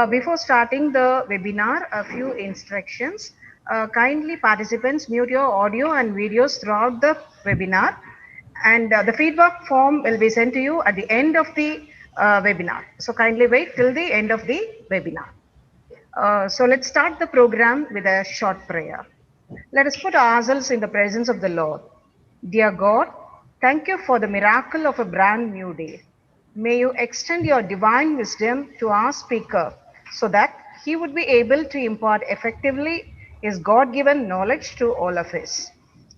Before starting the webinar, a few instructions. Kindly participants mute your audio and videos throughout the webinar, and the feedback form will be sent to you at the end of the webinar. So kindly wait till the end of the webinar. So let's start the program with a short prayer. Let us put ourselves in the presence of the Lord. Dear God, thank you for the miracle of a brand new day. May you extend your divine wisdom to our speaker so that he would be able to impart effectively his God given knowledge to all of us.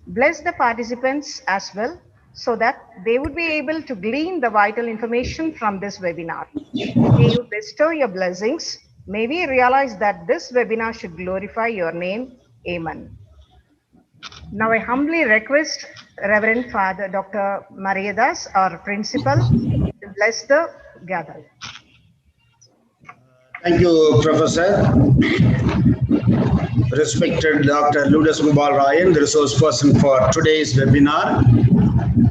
Bless the participants as well so that they would be able to glean the vital information from this webinar. May you bestow your blessings. May we realize that this webinar should glorify your name. Amen. Now I humbly request Reverend Father Dr. Mariadas, our principal, to bless the gathering. Thank you, Professor. Respected Dr. Lourdes Gopal Ryan, the resource person for today's webinar.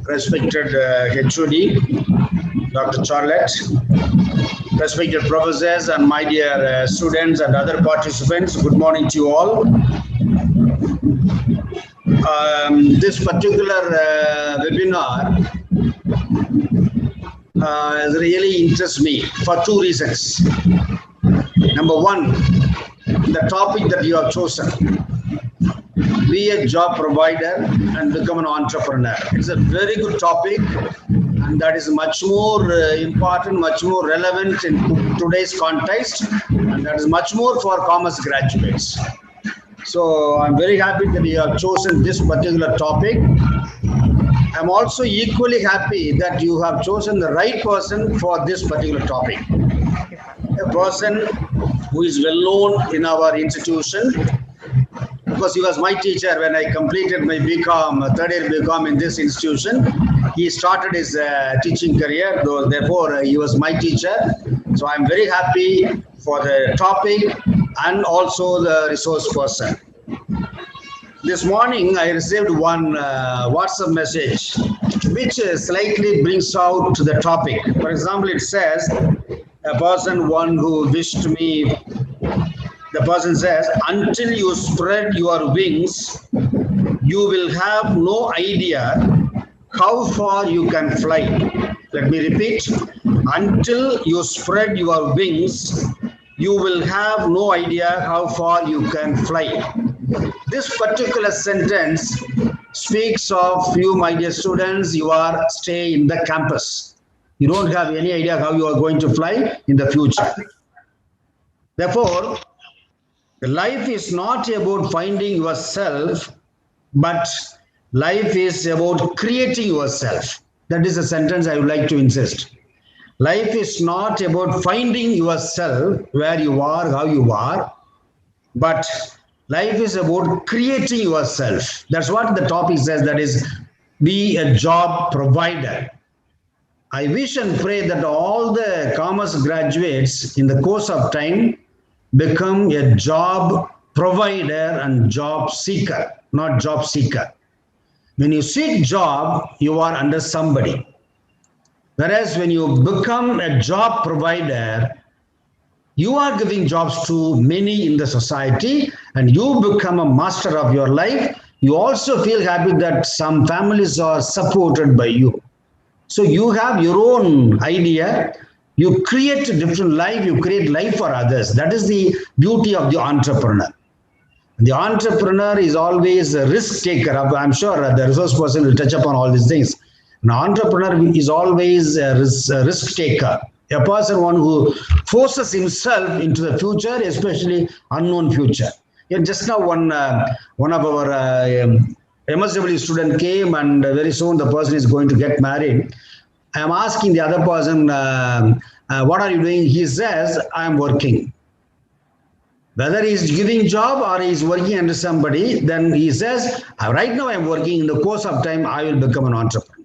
Respected HOD, Dr. Charlotte. Respected professors and my dear students and other participants, good morning to you all. This particular webinar really interests me for two reasons. Number one, the topic that you have chosen, be a job provider and become an entrepreneur. It's a very good topic, and that is much more important, much more relevant in today's context, and that is much more for commerce graduates. So I'm very happy that you have chosen this particular topic. I'm also equally happy that you have chosen the right person for this particular topic. A person who is well known in our institution, because he was my teacher when I completed my BCom, third year BCom in this institution. He started his teaching career, therefore he was my teacher. So I'm very happy for the topic and also the resource person. This morning I received one WhatsApp message which slightly brings out the topic. For example, it says, a person, one who wished me, the person says, until you spread your wings, you will have no idea how far you can fly. Let me repeat. Until you spread your wings, you will have no idea how far you can fly. This particular sentence speaks of you, my dear students, you are stay in the campus. You don't have any idea how you are going to fly in the future. Therefore, life is not about finding yourself, but life is about creating yourself. That is a sentence I would like to insist. Life is not about finding yourself where you are, how you are, but life is about creating yourself. That's what the topic says, that is, be a job provider. I wish and pray that all the commerce graduates in the course of time become a job provider and job seeker, not job seeker. When you seek job, you are under somebody. Whereas when you become a job provider, you are giving jobs to many in the society and you become a master of your life. You also feel happy that some families are supported by you. So you have your own idea. You create a different life. You create life for others. That is the beauty of the entrepreneur. The entrepreneur is always a risk taker. I'm sure the resource person will touch upon all these things. An entrepreneur is always a risk taker. A person, one who forces himself into the future, especially unknown future. Just now, one of our MSW student came, and very soon the person is going to get married. I am asking the other person, what are you doing? He says, I am working. Whether he is giving job or he is working under somebody, then he says, right now I am working. In the course of time, I will become an entrepreneur.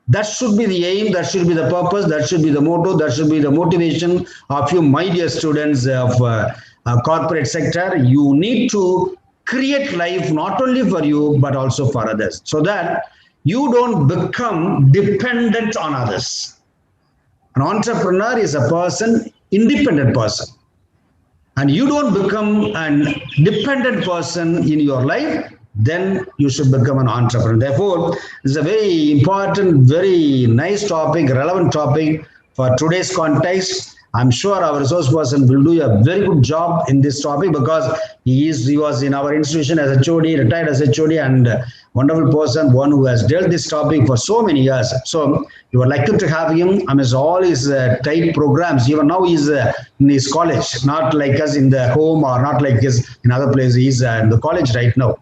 That should be the aim, that should be the purpose, that should be the motto, that should be the motivation of you, my dear students of corporate sector. You need to create life not only for you, but also for others, so that you don't become dependent on others. An entrepreneur is a person independent person. And you don't become an dependent person in your life, then you should become an entrepreneur. Therefore, it's a very important, very nice topic, relevant topic for today's context. I'm sure our resource person will do a very good job in this topic because he was in our institution as HOD, retired as HOD, and wonderful person, one who has dealt this topic for so many years. So you are lucky to have him amidst all his tight programs. Even now he's in his college, not like us in the home or not like us in other places. He's in the college right now.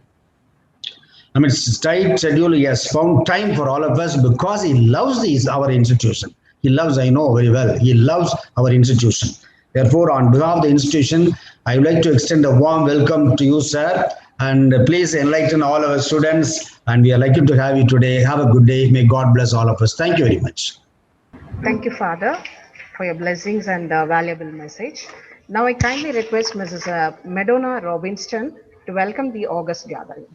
I mean, it's tight schedule. He has found time for all of us because he loves our institution. He loves, I know very well, he loves our institution. Therefore, on behalf of the institution, I would like to extend a warm welcome to you, sir. And please enlighten all our students. And we are lucky to have you today. Have a good day. May God bless all of us. Thank you very much. Thank you, Father, for your blessings and valuable message. Now I kindly request Mrs. Madonna Robinson to welcome the August gathering.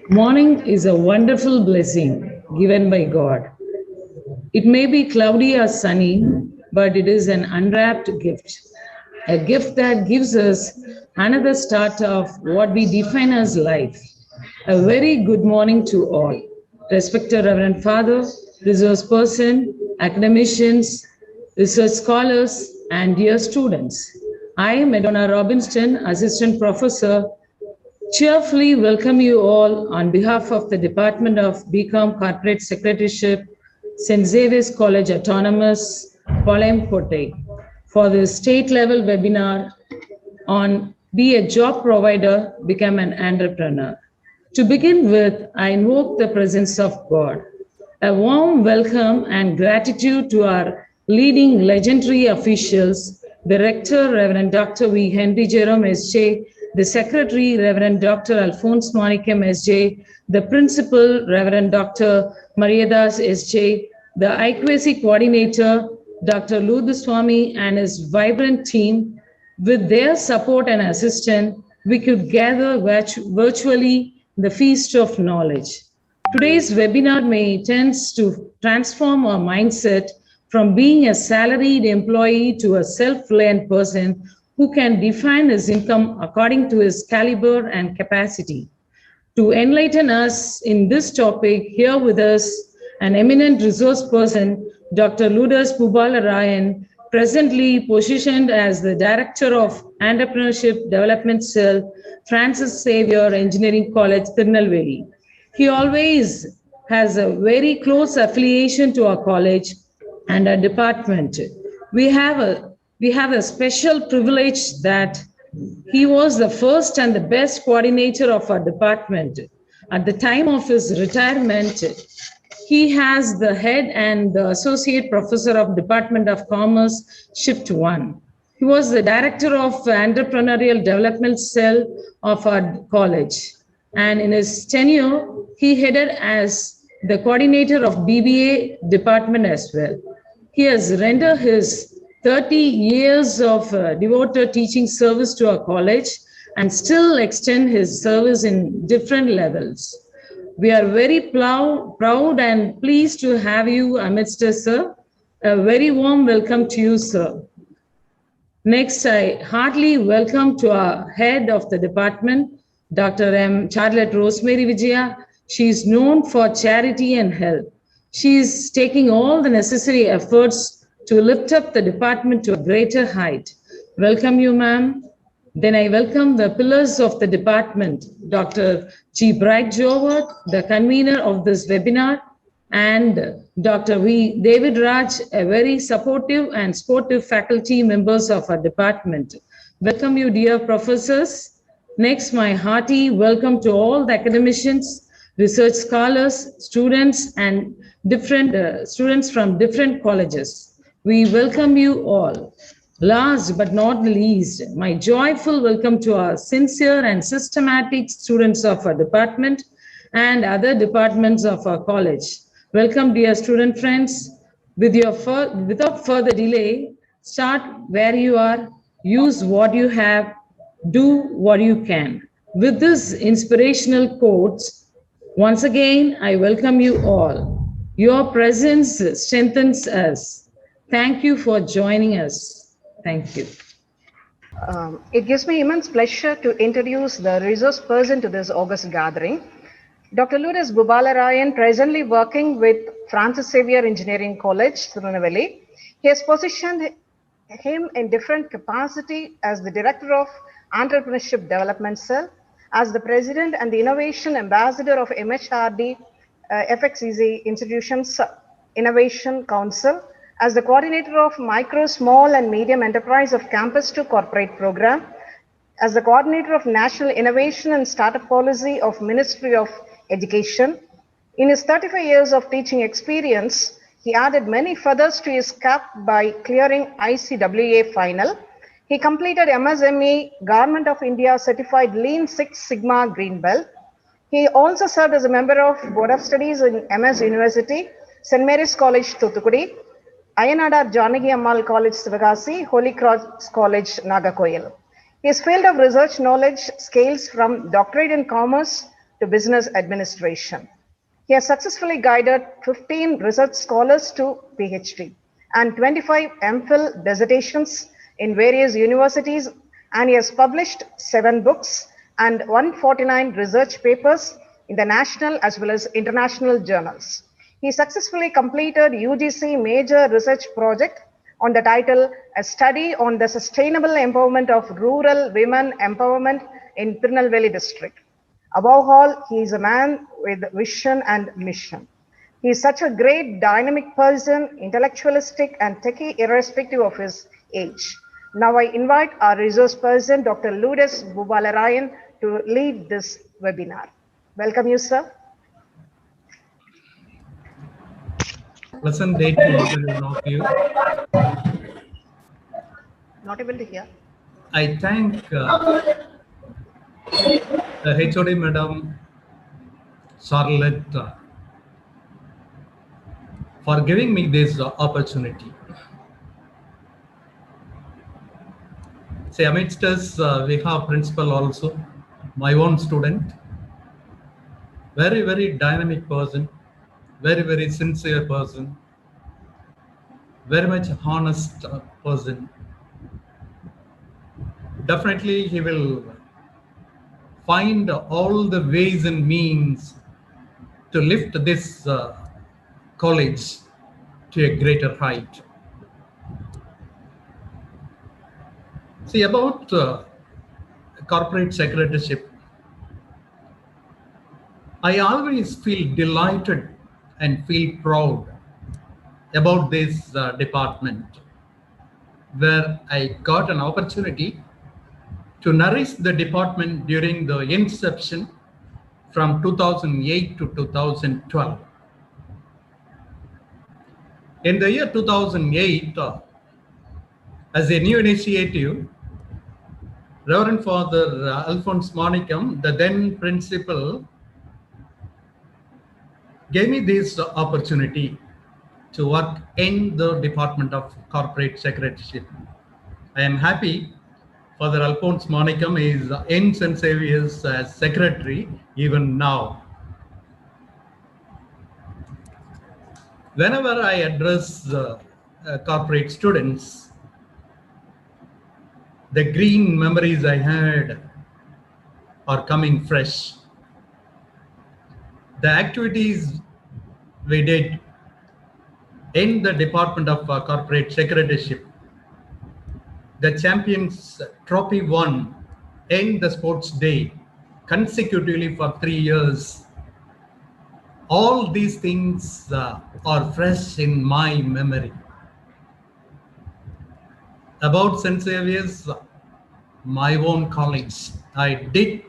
Morning is a wonderful blessing given by God. It may be cloudy or sunny, but it is an unwrapped gift. A gift that gives us another start of what we define as life. A very good morning to all. Respected Reverend Father, resource person, academicians, research scholars, and dear students. I, Madonna Robinson, Assistant Professor, cheerfully welcome you all on behalf of the Department of BCom Corporate Secretaryship, St. Xavier's College Autonomous, Palayamkottai, for the state-level webinar on Be a Job Provider, Become an Entrepreneur. To begin with, I invoke the presence of God. A warm welcome and gratitude to our leading legendary officials, the Rector, Reverend Dr. V. Henry Jerome S.J., the Secretary, Reverend Dr. Alphonse Manikam S.J., the Principal, Reverend Dr. Mariadas S.J., the IQAC Coordinator, Dr. Luduswamy, and his vibrant team. With their support and assistance, we could gather virtually the feast of knowledge. Today's webinar may tend to transform our mindset from being a salaried employee to a self-reliant person who can define his income according to his caliber and capacity. To enlighten us in this topic, here with us, an eminent resource person, Dr. Ludas Pubalarayan, presently positioned as the Director of Entrepreneurship Development Cell, Francis Xavier Engineering College, Tirunelveli. He always has a very close affiliation to our college and our department. We have a special privilege that he was the first and the best coordinator of our department. At the time of his retirement, he has the head and the associate professor of Department of Commerce, Shift 1. He was the director of Entrepreneurial Development Cell of our college. And in his tenure, he headed as the coordinator of BBA department as well. He has rendered his 30 years of devoted teaching service to our college and still extend his service in different levels. We are very proud and pleased to have you amidst us, sir. A very warm welcome to you, sir. Next, I heartily welcome to our head of the department, Dr. M. Charlotte Rosemary Vijaya. She is known for charity and help. She is taking all the necessary efforts to lift up the department to a greater height. Welcome you, ma'am. Then I welcome the pillars of the department, Dr. G. Bright Joward, the convener of this webinar, and Dr. V. David Raj, a very supportive and sportive faculty members of our department. Welcome you, dear professors. Next, my hearty welcome to all the academicians, research scholars, students, and students from different colleges. We welcome you all. Last but not least, my joyful welcome to our sincere and systematic students of our department and other departments of our college. Welcome, dear student friends. Without further delay, start where you are, use what you have, do what you can. With this inspirational quotes, once again, I welcome you all. Your presence strengthens us. Thank you for joining us. Thank you. It gives me immense pleasure to introduce the resource person to this August gathering. Dr. Lourdes Bubalarayan, presently working with Francis Xavier Engineering College, Tirunelveli. He has positioned him in different capacity as the Director of Entrepreneurship Development Cell, as the President and the Innovation Ambassador of MHRD FXEZ Institutions Innovation Council, as the Coordinator of Micro, Small and Medium Enterprise of Campus to Corporate Program, as the Coordinator of National Innovation and Startup Policy of Ministry of Education. In his 35 years of teaching experience, he added many feathers to his cap by clearing ICWA final. He completed MSME Government of India Certified Lean Six Sigma Green Belt. He also served as a member of Board of Studies in MS University, St. Mary's College, Thuthukudi, Ayanadar Janaki Ammal College, Sivagasi, Holy Cross College, Nagakoil. His field of research knowledge scales from doctorate in commerce to business administration. He has successfully guided 15 research scholars to PhD and 25 MPhil dissertations in various universities, and he has published 7 books and 149 research papers in the national as well as international journals. He successfully completed UGC major research project on the title A Study on the Sustainable Empowerment of Rural Women Empowerment in Tirunelveli District. Above all, he is a man with vision and mission. He is such a great dynamic person, intellectualistic and techie irrespective of his age. Now I invite our resource person, Dr. Lourdes Bubalarayan, to lead this webinar. Welcome you, sir. Pleasant day to every one of you. Not able to hear. I thank the HOD Madam Charlotte for giving me this opportunity. See, amidst us, we have principal also, my own student, very, very dynamic person, very, very sincere person, very much honest person. Definitely, he will find all the ways and means to lift this college to a greater height. See, about corporate secretaryship, I always feel delighted and feel proud about this department, where I got an opportunity to nourish the department during the inception from 2008 to 2012. In the year 2008, as a new initiative, Reverend Father Alphonse Monicum, the then principal, gave me this opportunity to work in the Department of Corporate Secretaryship. I am happy Father Alphonse Monicum is in St. Xavier's as secretary even now. Whenever I address corporate students, the green memories I had are coming fresh. The activities we did in the Department of Corporate Secretaryship, the Champions Trophy won in the sports day consecutively for 3 years. All these things are fresh in my memory. About St. Xavier's, my own college, I did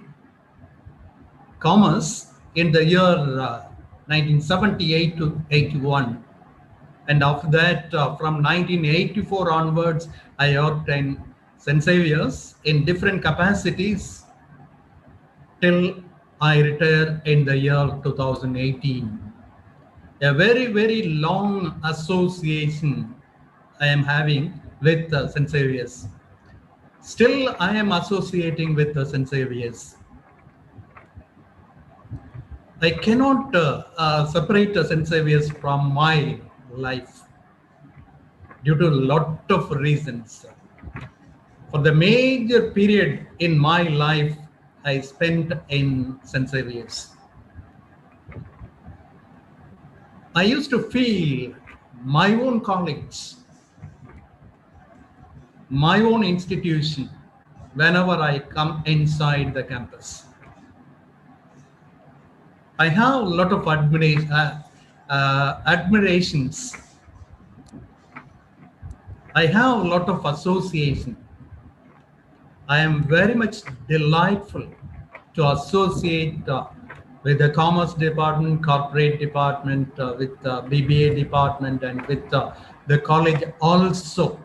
commerce in the year 1978 to 81. And after that, from 1984 onwards, I worked in St. Xavier's in different capacities till I retired in the year 2018. A very, very long association I am having with St. Xavier's. Still, I am associating with St. Xavier's. I cannot separate St. Xavier's from my life due to a lot of reasons. For the major period in my life, I spent in St. Xavier's. I used to feel my own college, my own institution, whenever I come inside the campus. I have a lot of admirations. I have a lot of association. I am very much delightful to associate with the Commerce Department, Corporate Department, with the BBA Department, and with the college also.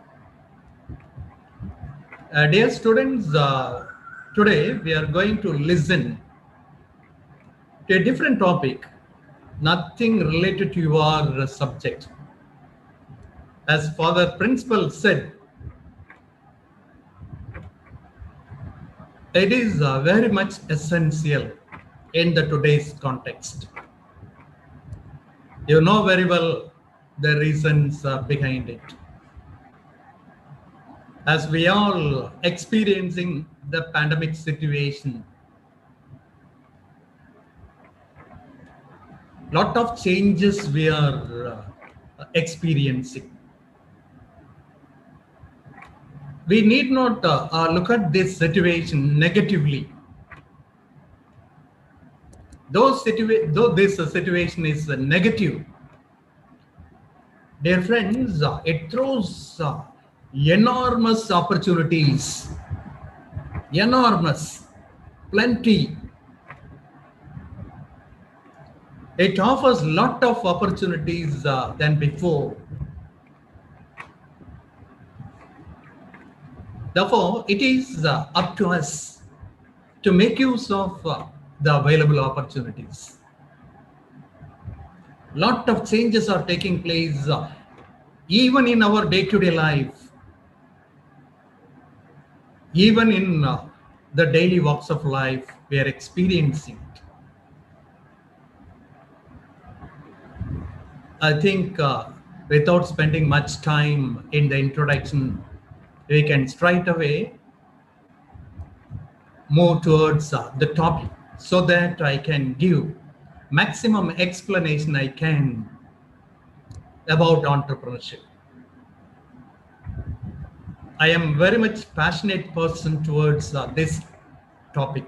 Dear students, today we are going to listen to a different topic, nothing related to your subject. As Father Principal said, it is very much essential in the today's context. You know very well the reasons behind it. As we all experiencing the pandemic situation, lot of changes we are experiencing. We need not look at this situation negatively. Though this situation is negative, dear friends, it throws enormous opportunities, enormous, plenty. It offers lot of opportunities than before. Therefore, it is up to us to make use of the available opportunities. Lot of changes are taking place even in our day-to-day life, even in the daily walks of life we are experiencing. I think without spending much time in the introduction, we can straight away move towards the topic so that I can give maximum explanation I can about entrepreneurship. I am very much passionate person towards this topic.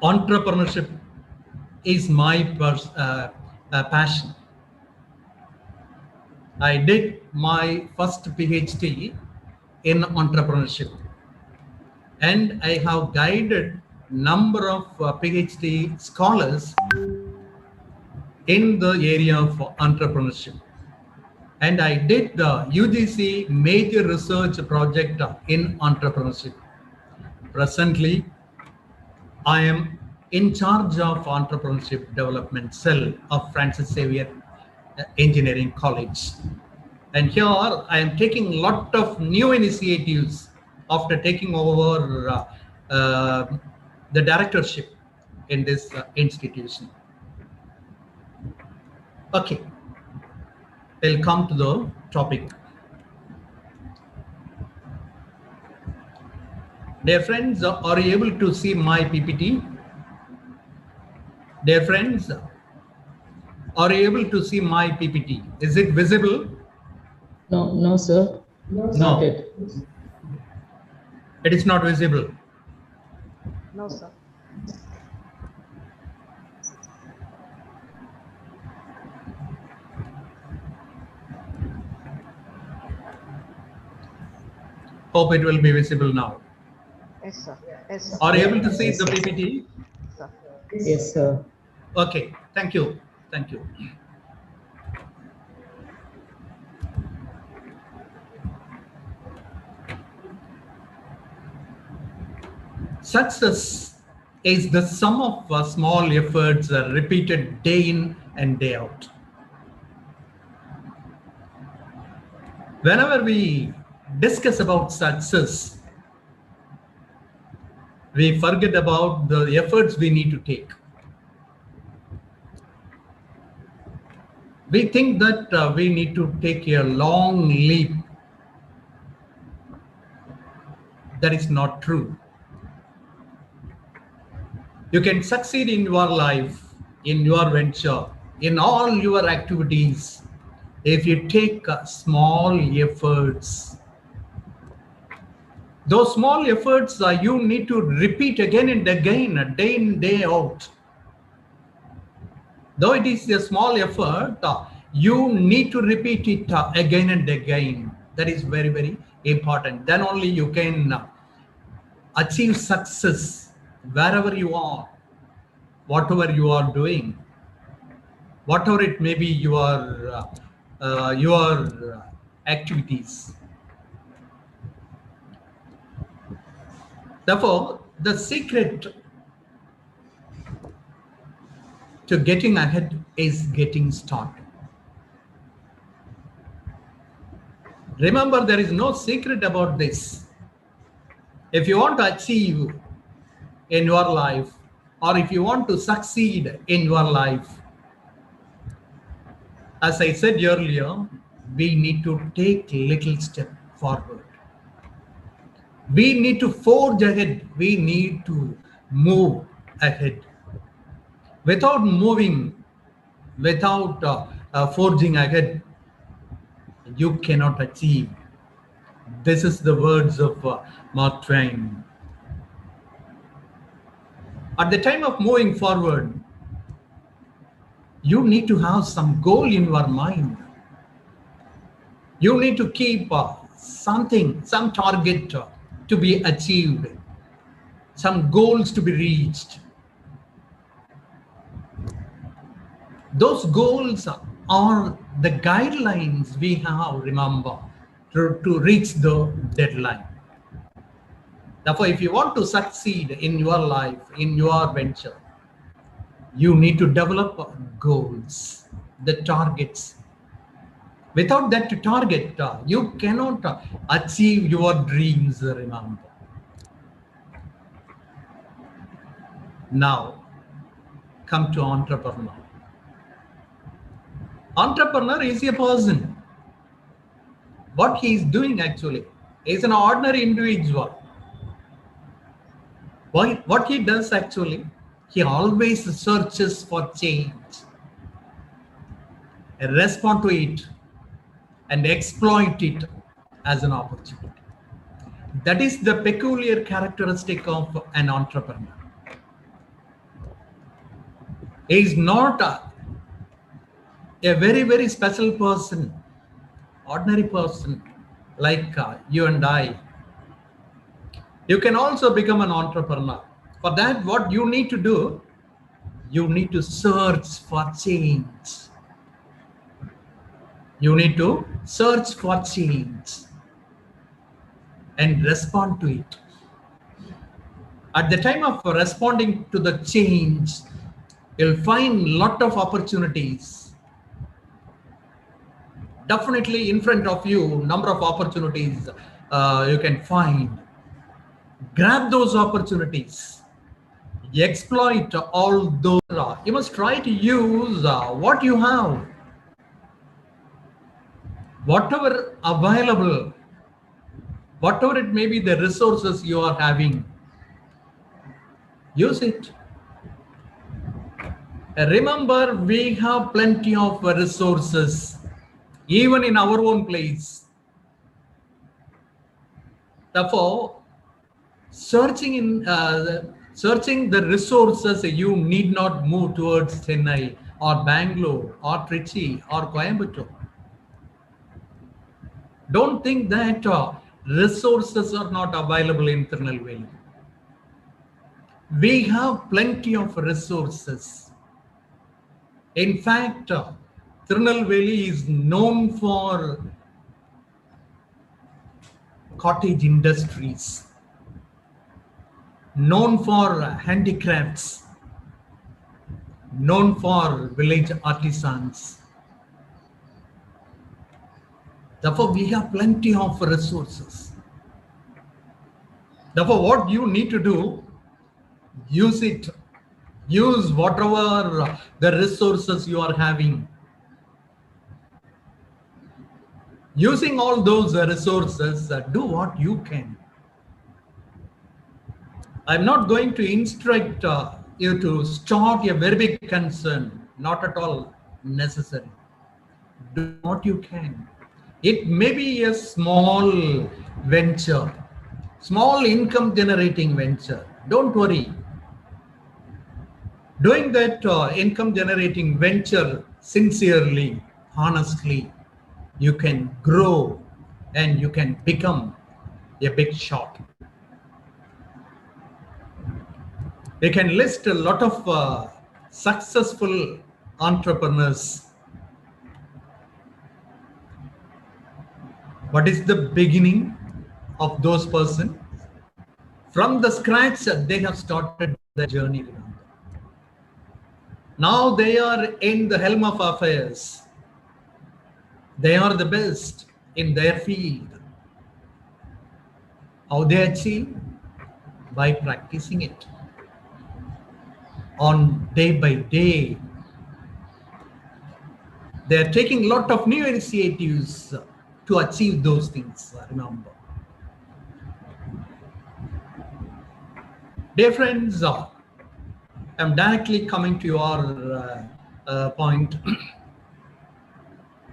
Entrepreneurship is my passion. I did my first PhD in entrepreneurship, and I have guided number of PhD scholars in the area of entrepreneurship. And I did the UGC major research project in entrepreneurship. Presently, I am in charge of entrepreneurship development cell of Francis Xavier Engineering College. And here I am taking a lot of new initiatives after taking over the directorship in this institution. Okay, we'll come to the topic. Dear friends, are you able to see my PPT? Dear friends, are you able to see my PPT? Is it visible? No, sir. Not yet. It is not visible. No, sir. Hope it will be visible now. Yes, sir. Yes, sir. Are you able to see the PPT? Sir. Yes, sir. Okay, thank you. Thank you. Success is the sum of small efforts repeated day in and day out. Whenever we discuss about success, we forget about the efforts we need to take. We think that we need to take a long leap That is not true. You can succeed in your life, in your venture, in all your activities if you take small efforts. Those small efforts you need to repeat again and again, day in, day out. Though it is a small effort, you need to repeat it again and again. That is very, very important. Then only you can achieve success wherever you are, whatever you are doing, whatever it may be your activities. Therefore, the secret to getting ahead is getting started. Remember, there is no secret about this. If you want to achieve in your life, or if you want to succeed in your life, as I said earlier, we need to take little step forward. We need to forge ahead. We need to move ahead. Without moving, without forging ahead, you cannot achieve. This is the words of Mark Twain. At the time of moving forward, you need to have some goal in your mind. You need to keep something, some target to be achieved, some goals to be reached. Those goals are the guidelines we have, remember, to reach the deadline. Therefore, if you want to succeed in your life, in your venture, you need to develop goals, the targets. Without that target, you cannot achieve your dreams, remember. Now, come to entrepreneur. Entrepreneur is a person. What he is doing actually is an ordinary individual. What he does actually, he always searches for change, respond to it, and exploit it as an opportunity. That is the peculiar characteristic of an entrepreneur. He is not a very, very special person, ordinary person like you and I. You can also become an entrepreneur. For that, what you need to do, you need to search for change. You need to search for change and respond to it. At the time of responding to the change, you'll find a lot of opportunities. Definitely in front of you, number of opportunities you can find. Grab those opportunities. Exploit all those. You must try to use what you have. Whatever available, whatever it may be, the resources you are having, use it. Remember, we have plenty of resources, even in our own place. Therefore, searching the resources, you need not move towards Chennai or Bangalore or Trichy or Coimbatore. Don't think that resources are not available in Tirunelveli. We have plenty of resources. In fact, Tirunelveli is known for cottage industries, known for handicrafts, known for village artisans. Therefore, we have plenty of resources. Therefore, what you need to do, use it. Use whatever the resources you are having. Using all those resources, do what you can. I'm not going to instruct you to start a very big concern, not at all necessary. Do what you can. It may be a small venture, small income generating venture. Don't worry. Doing that income generating venture sincerely, honestly, you can grow and you can become a big shot. We can list a lot of successful entrepreneurs. What is the beginning of those persons? From the scratch, they have started their journey. Now they are in the helm of affairs. They are the best in their field. How they achieve? By practicing it on day by day. They are taking a lot of new initiatives to achieve those things, remember. Dear friends, I'm directly coming to your point.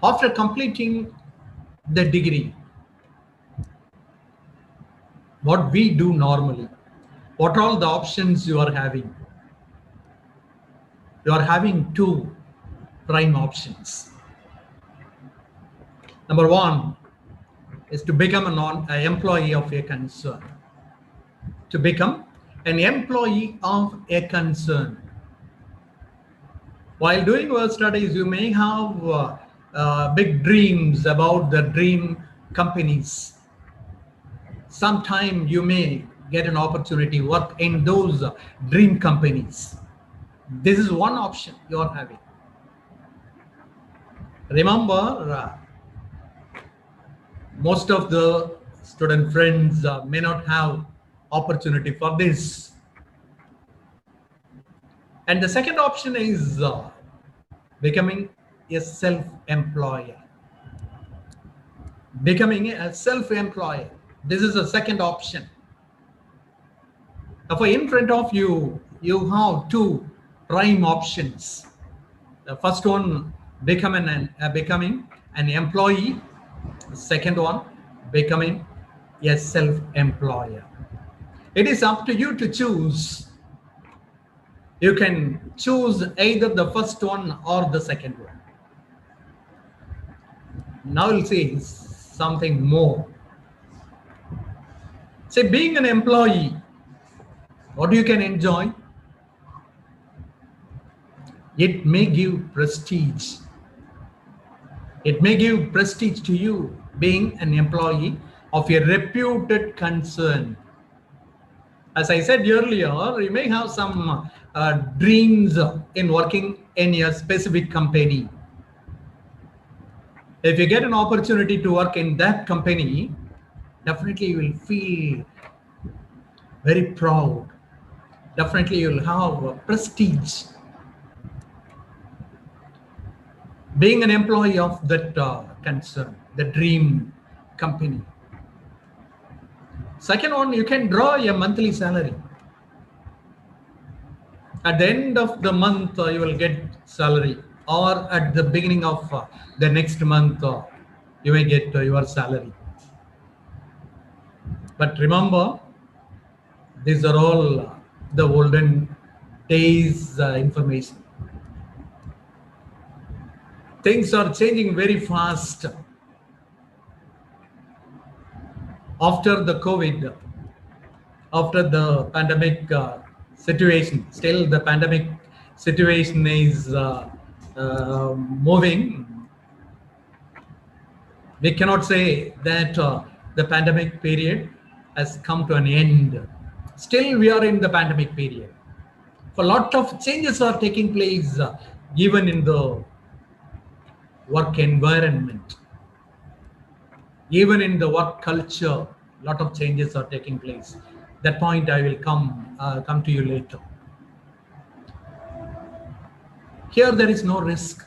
After completing the degree, what we do normally, what are all the options you are having? You are having two prime options. Number one is to become an employee of a concern. To become an employee of a concern. While doing your studies, you may have big dreams about the dream companies. Sometime you may get an opportunity to work in those dream companies. This is one option you are having. Remember, most of the student friends may not have opportunity for this. And the second option is becoming a self-employer. Becoming a self-employer. This is the second option. Now, in front of you, you have two prime options. The first one, becoming an employee. The second one, becoming a self-employer. It is up to you to choose. You can choose either the first one or the second one. Now we'll see something more. Say, being an employee, what you can enjoy? It may give prestige. It may give prestige to you being an employee of a reputed concern. As I said earlier, you may have some dreams in working in a specific company. If you get an opportunity to work in that company, definitely you will feel very proud. Definitely you will have prestige. Being an employee of that concern, the dream company. Second one, you can draw a monthly salary. At the end of the month, you will get salary, or at the beginning of the next month, you may get your salary. But remember, these are all the olden days information. Things are changing very fast. After the COVID, after the pandemic situation, still the pandemic situation is moving. We cannot say that the pandemic period has come to an end. Still, we are in the pandemic period. A lot of changes are taking place, even in the work environment, even in the work culture. A lot of changes are taking place. That point I will come to you later. Here there is no risk.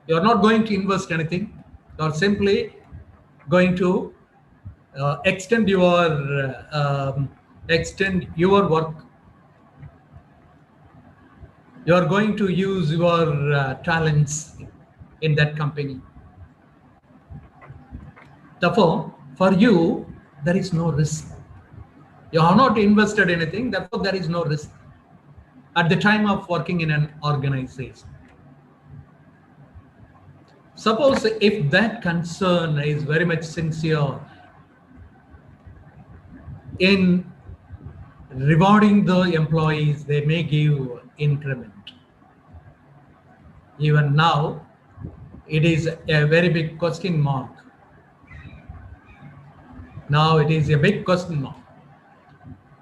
You are not going to invest anything. You are simply going to extend your extend your work. You are going to use your talents in that company. Therefore, for you, there is no risk. You have not invested anything, therefore there is no risk at the time of working in an organization. Suppose if that concern is very much sincere in rewarding the employees, they may give increment. Even now, it is a very big question mark. Now it is a big question mark.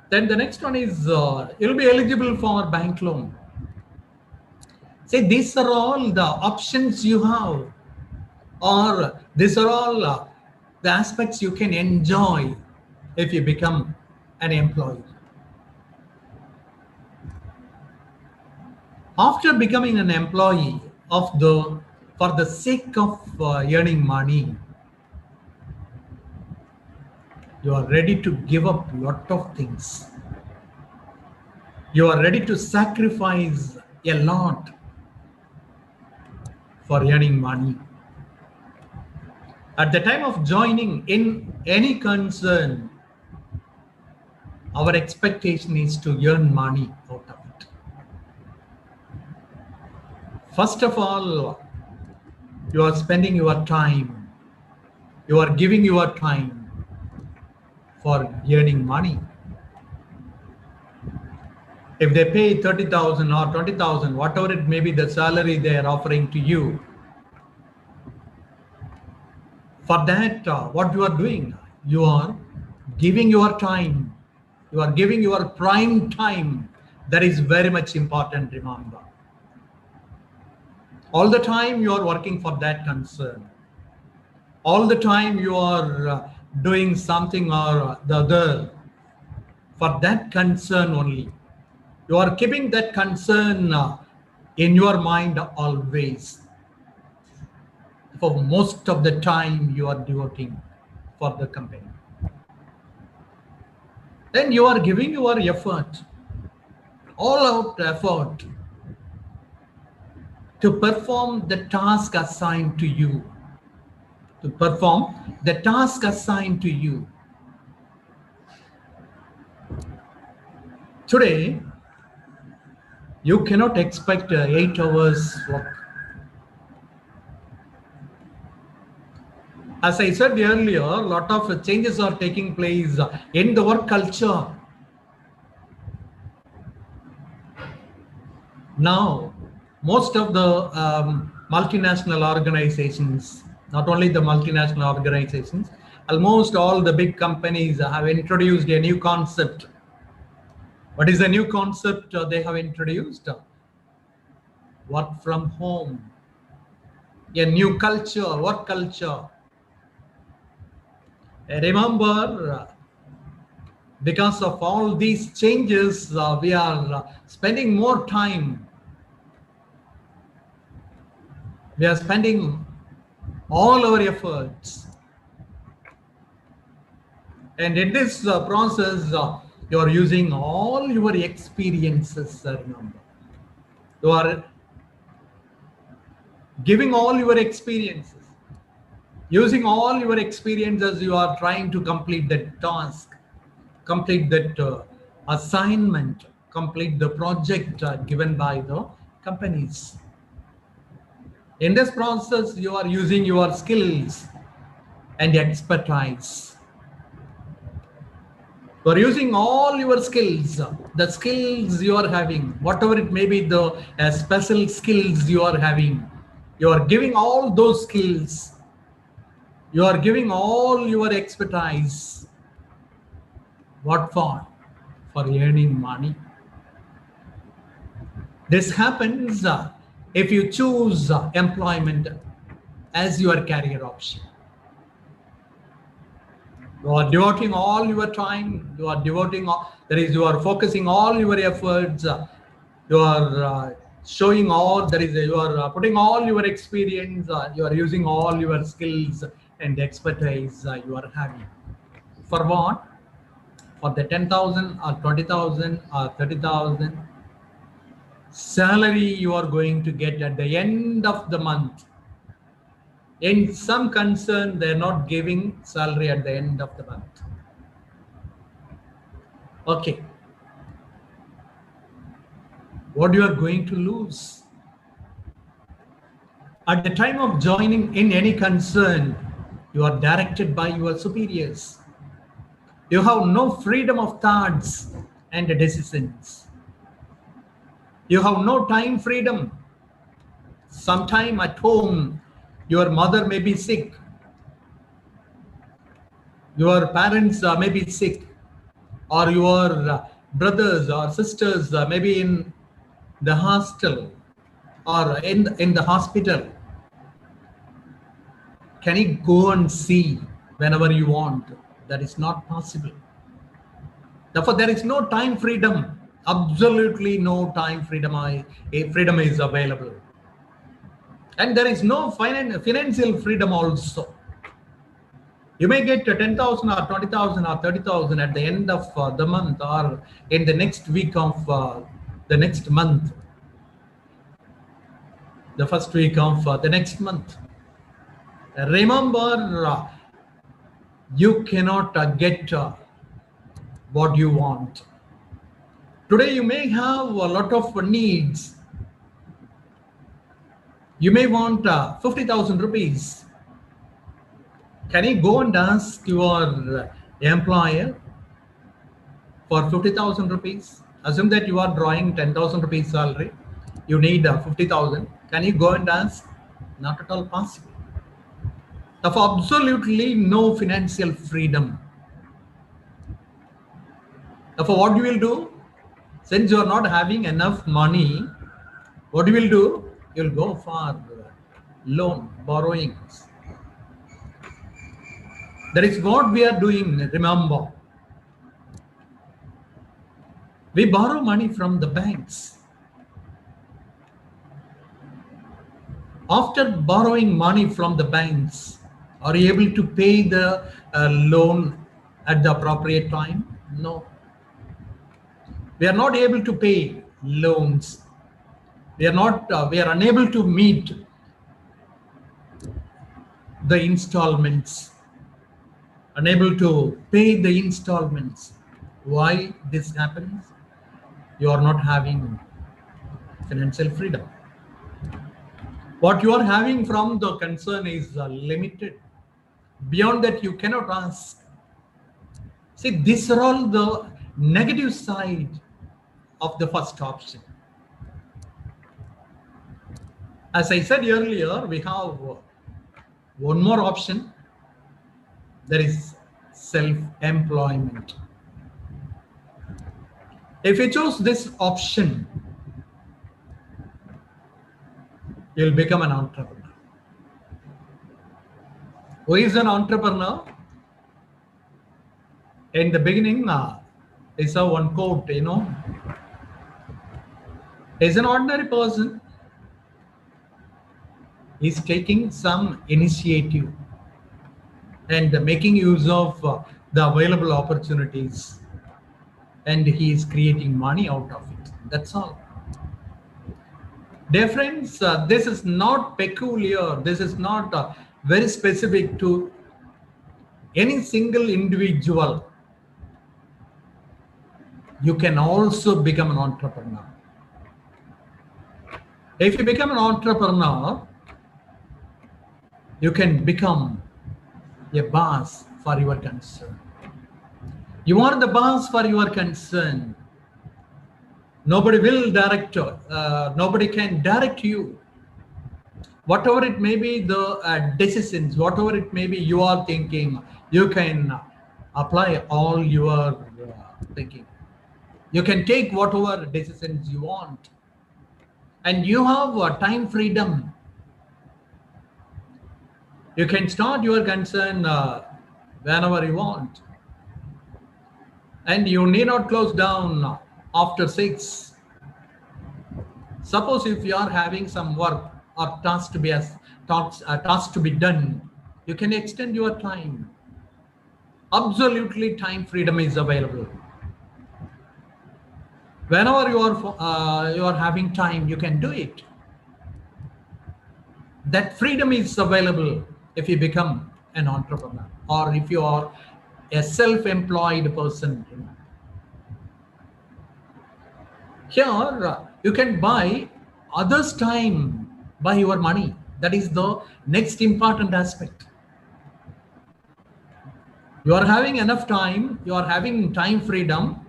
Then the next one is you'll be eligible for bank loan. See, these are all the options you have, or these are all the aspects you can enjoy if you become an employee. After becoming an employee for the sake of earning money, you are ready to give up a lot of things. You are ready to sacrifice a lot for earning money. At the time of joining in any concern, our expectation is to earn money out of it. First of all, you are spending your time, you are giving your time for earning money. If they pay 30,000 or 20,000, whatever it may be the salary they are offering to you, for that, what you are doing, you are giving your time, you are giving your prime time. That is very much important, remember. All the time you are working for that concern. All the time you are doing something or the other for that concern only. You are keeping that concern in your mind always. For most of the time you are devoting for the company. Then you are giving your effort, all out effort to perform the task assigned to you. To perform the task assigned to you. Today, you cannot expect 8 hours work. As I said earlier, a lot of changes are taking place in the work culture. Now, most of the multinational organizations, not only the multinational organizations, almost all the big companies have introduced a new concept. What is the new concept they have introduced? Work from home. A new culture, work culture. Remember, because of all these changes, we are spending more time. We are spending all our efforts. And in this process, you are using all your experiences, remember. You are giving all your experiences. Using all your experiences, you are trying to complete that task, complete that assignment, complete the project given by the companies. In this process, you are using your skills and expertise. You are using all your skills, the skills you are having, whatever it may be, the special skills you are having. You are giving all those skills. You are giving all your expertise. What for? For earning money. This happens if you choose employment as your career option. You are devoting all your time. You are devoting all, that is, you are focusing all your efforts. You are showing all, that is, you are putting all your experience. You are using all your skills and expertise you are having. For what? for the 10,000 or 20,000 or 30,000 salary you are going to get at the end of the month. In some concern, they're not giving salary at the end of the month. Okay. What you are going to lose? At the time of joining in any concern, you are directed by your superiors. You have no freedom of thoughts and decisions. You have no time freedom. Sometime at home, your mother may be sick. Your parents may be sick, or your brothers or sisters may be in the hostel or in the hospital. Can you go and see whenever you want? That is not possible. Therefore, there is no time freedom. Absolutely no time freedom. Freedom is available. And there is no financial freedom also. You may get 10,000 or 20,000 or 30,000 at the end of the month or in the next week of the next month. The first week of the next month. Remember, you cannot get what you want. Today you may have a lot of needs. You may want 50,000 rupees. Can you go and ask your employer for 50,000 rupees? Assume that you are drawing 10,000 rupees salary. You need 50,000. Can you go and ask? Not at all possible. Therefore, absolutely no financial freedom. Therefore, what you will do? Since you are not having enough money, what you will do? You will go for loan, borrowings. That is what we are doing, remember. We borrow money from the banks. After borrowing money from the banks, are you able to pay the loan at the appropriate time? No. We are not able to pay loans. We are unable to meet the installments. Unable to pay the installments. Why this happens? You are not having financial freedom. What you are having from the concern is limited. Beyond that, you cannot ask. See, these are all the negative side of the first option. As I said earlier, we have one more option. There is self-employment. If you choose this option, you'll become an entrepreneur. Who is an entrepreneur? In the beginning, I saw one quote, is an ordinary person. He's taking some initiative and making use of the available opportunities, and he is creating money out of it. That's all. Dear friends, this is not peculiar. This is not very specific to any single individual. You can also become an entrepreneur. If you become an entrepreneur, you can become a boss for your concern. You are the boss for your concern. Nobody will direct you. Nobody can direct you. Whatever it may be, the decisions, whatever it may be you are thinking, you can apply all your thinking. You can take whatever decisions you want. And you have time freedom. You can start your concern whenever you want. And you need not close down after 6. Suppose if you are having some work or task to be done, you can extend your time. Absolutely time freedom is available. Whenever you are having time, you can do it. That freedom is available if you become an entrepreneur or if you are a self-employed person. Here, you can buy others' time by your money. That is the next important aspect. You are having enough time, you are having time freedom.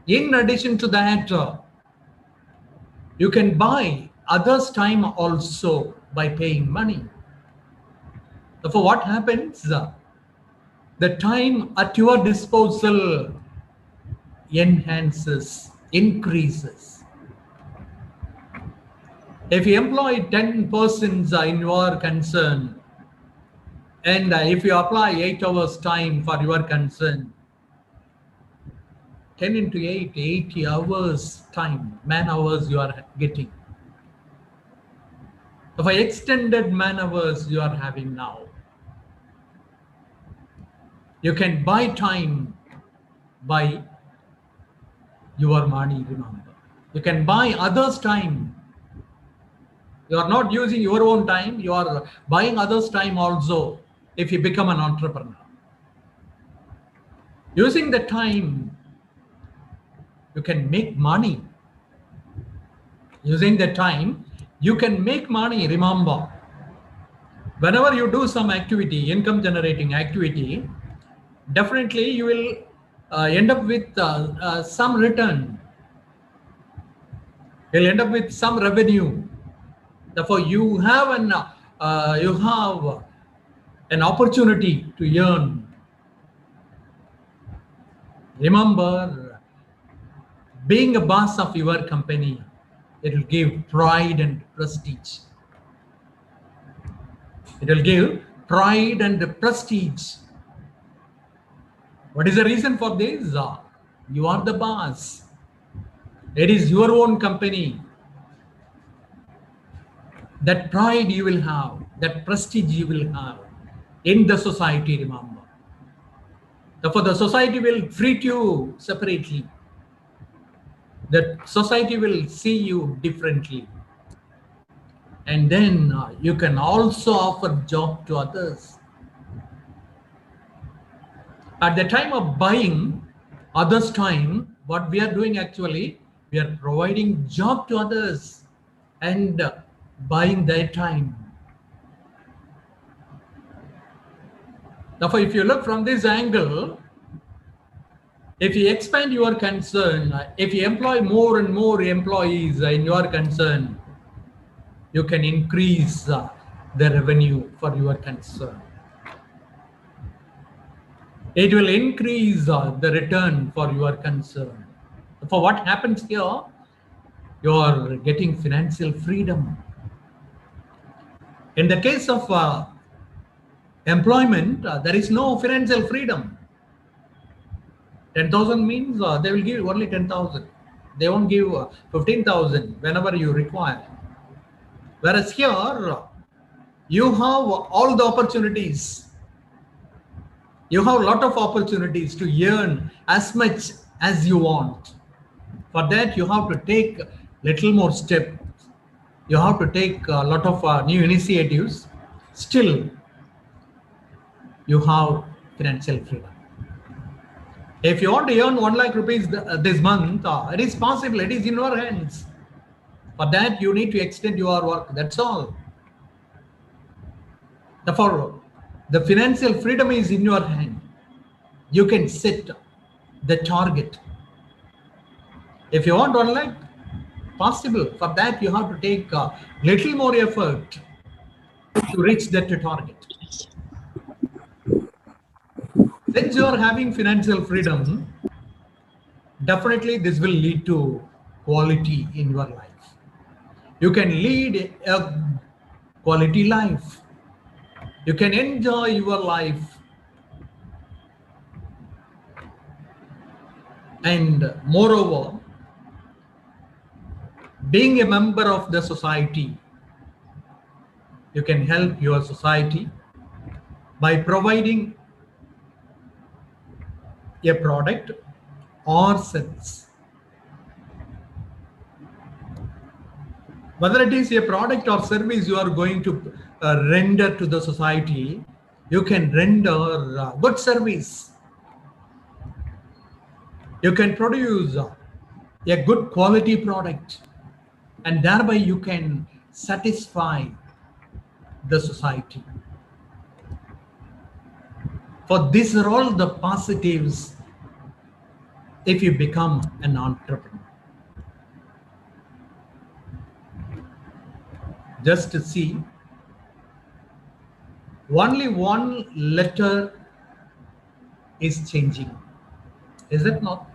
In addition to that, you can buy others' time also by paying money. Therefore, what happens? The time at your disposal enhances, increases. If you employ 10 persons in your concern, and if you apply 8 hours time for your concern, 10 into 8, 80 hours time, man hours you are getting. If extended man hours you are having now, you can buy time by your money, remember. You can buy others' time. You are not using your own time, you are buying others' time also if you become an entrepreneur. Using the time, you can make money. Using the time, you can make money, remember. Whenever you do some activity, income generating activity, definitely you will end up with some return. You'll end up with some revenue. Therefore, you have an opportunity to earn. Remember, being a boss of your company, it will give pride and prestige. It will give pride and prestige. What is the reason for this? You are the boss. It is your own company. That pride you will have, that prestige you will have in the society, remember. Therefore, the society will treat you separately. The society will see you differently. And then you can also offer job to others. At the time of buying others' time, what we are doing actually, we are providing job to others and buying their time. Therefore, if you look from this angle, if you expand your concern, if you employ more and more employees in your concern, you can increase the revenue for your concern. It will increase the return for your concern. For what happens here, you are getting financial freedom. In the case of employment, there is no financial freedom. 10,000 means they will give only 10,000. They won't give 15,000 whenever you require. Whereas here, you have all the opportunities. You have a lot of opportunities to earn as much as you want. For that, you have to take little more steps. You have to take a lot of new initiatives. Still, you have financial freedom. If you want to earn 1 lakh rupees this month, it is possible. It is in your hands. For that, you need to extend your work. That's all. Therefore, the financial freedom is in your hand. You can set the target. If you want 1 lakh, possible. For that, you have to take a little more effort to reach that target. Since you are having financial freedom, definitely this will lead to quality in your life. You can lead a quality life. You can enjoy your life. And moreover, being a member of the society, you can help your society by providing a product or service. Whether it is a product or service you are going to render to the society, you can render good service. You can produce a good quality product, and thereby you can satisfy the society. For these are all the positives if you become an entrepreneur. Just to see, only one letter is changing. Is it not?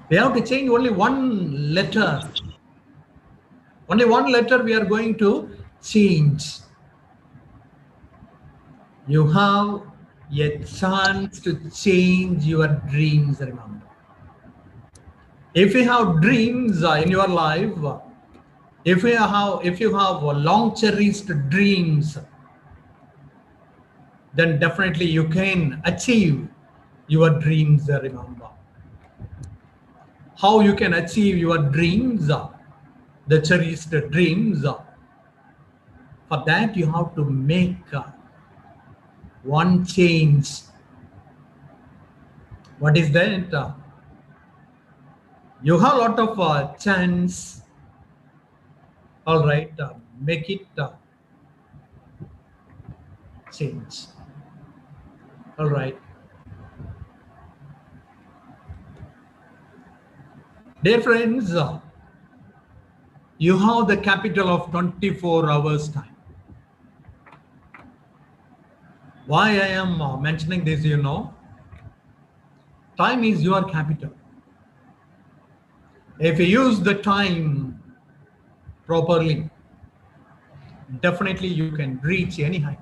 We have to change only one letter. Only one letter we are going to change. You have a chance to change your dreams, remember. If you have dreams in your life, if you have long cherished dreams, then definitely you can achieve your dreams, remember. How you can achieve your dreams, the cherished dreams? For that you have to make one change. What is that? You have a lot of chance. All right, make it change. All right. Dear friends, you have the capital of 24 hours time. Why I am mentioning this, you know, time is your capital. If you use the time properly, definitely you can reach any height.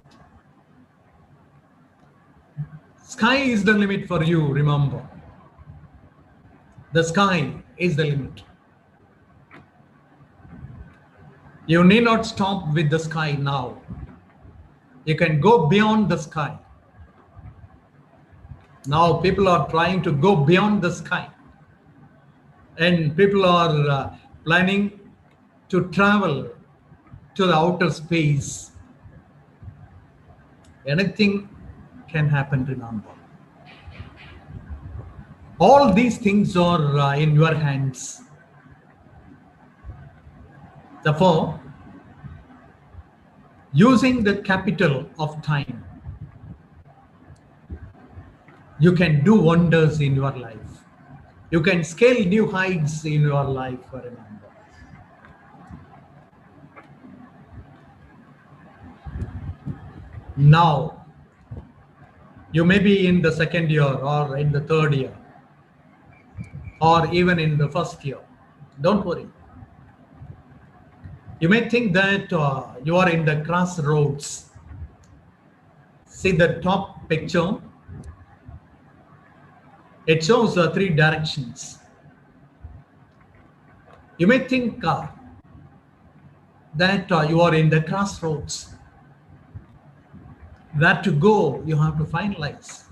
Sky is the limit for you, remember. The sky is the limit. You need not stop with the sky now. You can go beyond the sky. Now people are trying to go beyond the sky. And people are planning to travel to the outer space. Anything can happen, remember. All these things are in your hands. Therefore, using the capital of time, you can do wonders in your life. You can scale new heights in your life, remember. Now, you may be in the second year or in the third year or even in the first year. Don't worry. You may think that you are in the crossroads. See the top picture? It shows 3 directions. You may think that you are in the crossroads. Where to go, you have to finalize.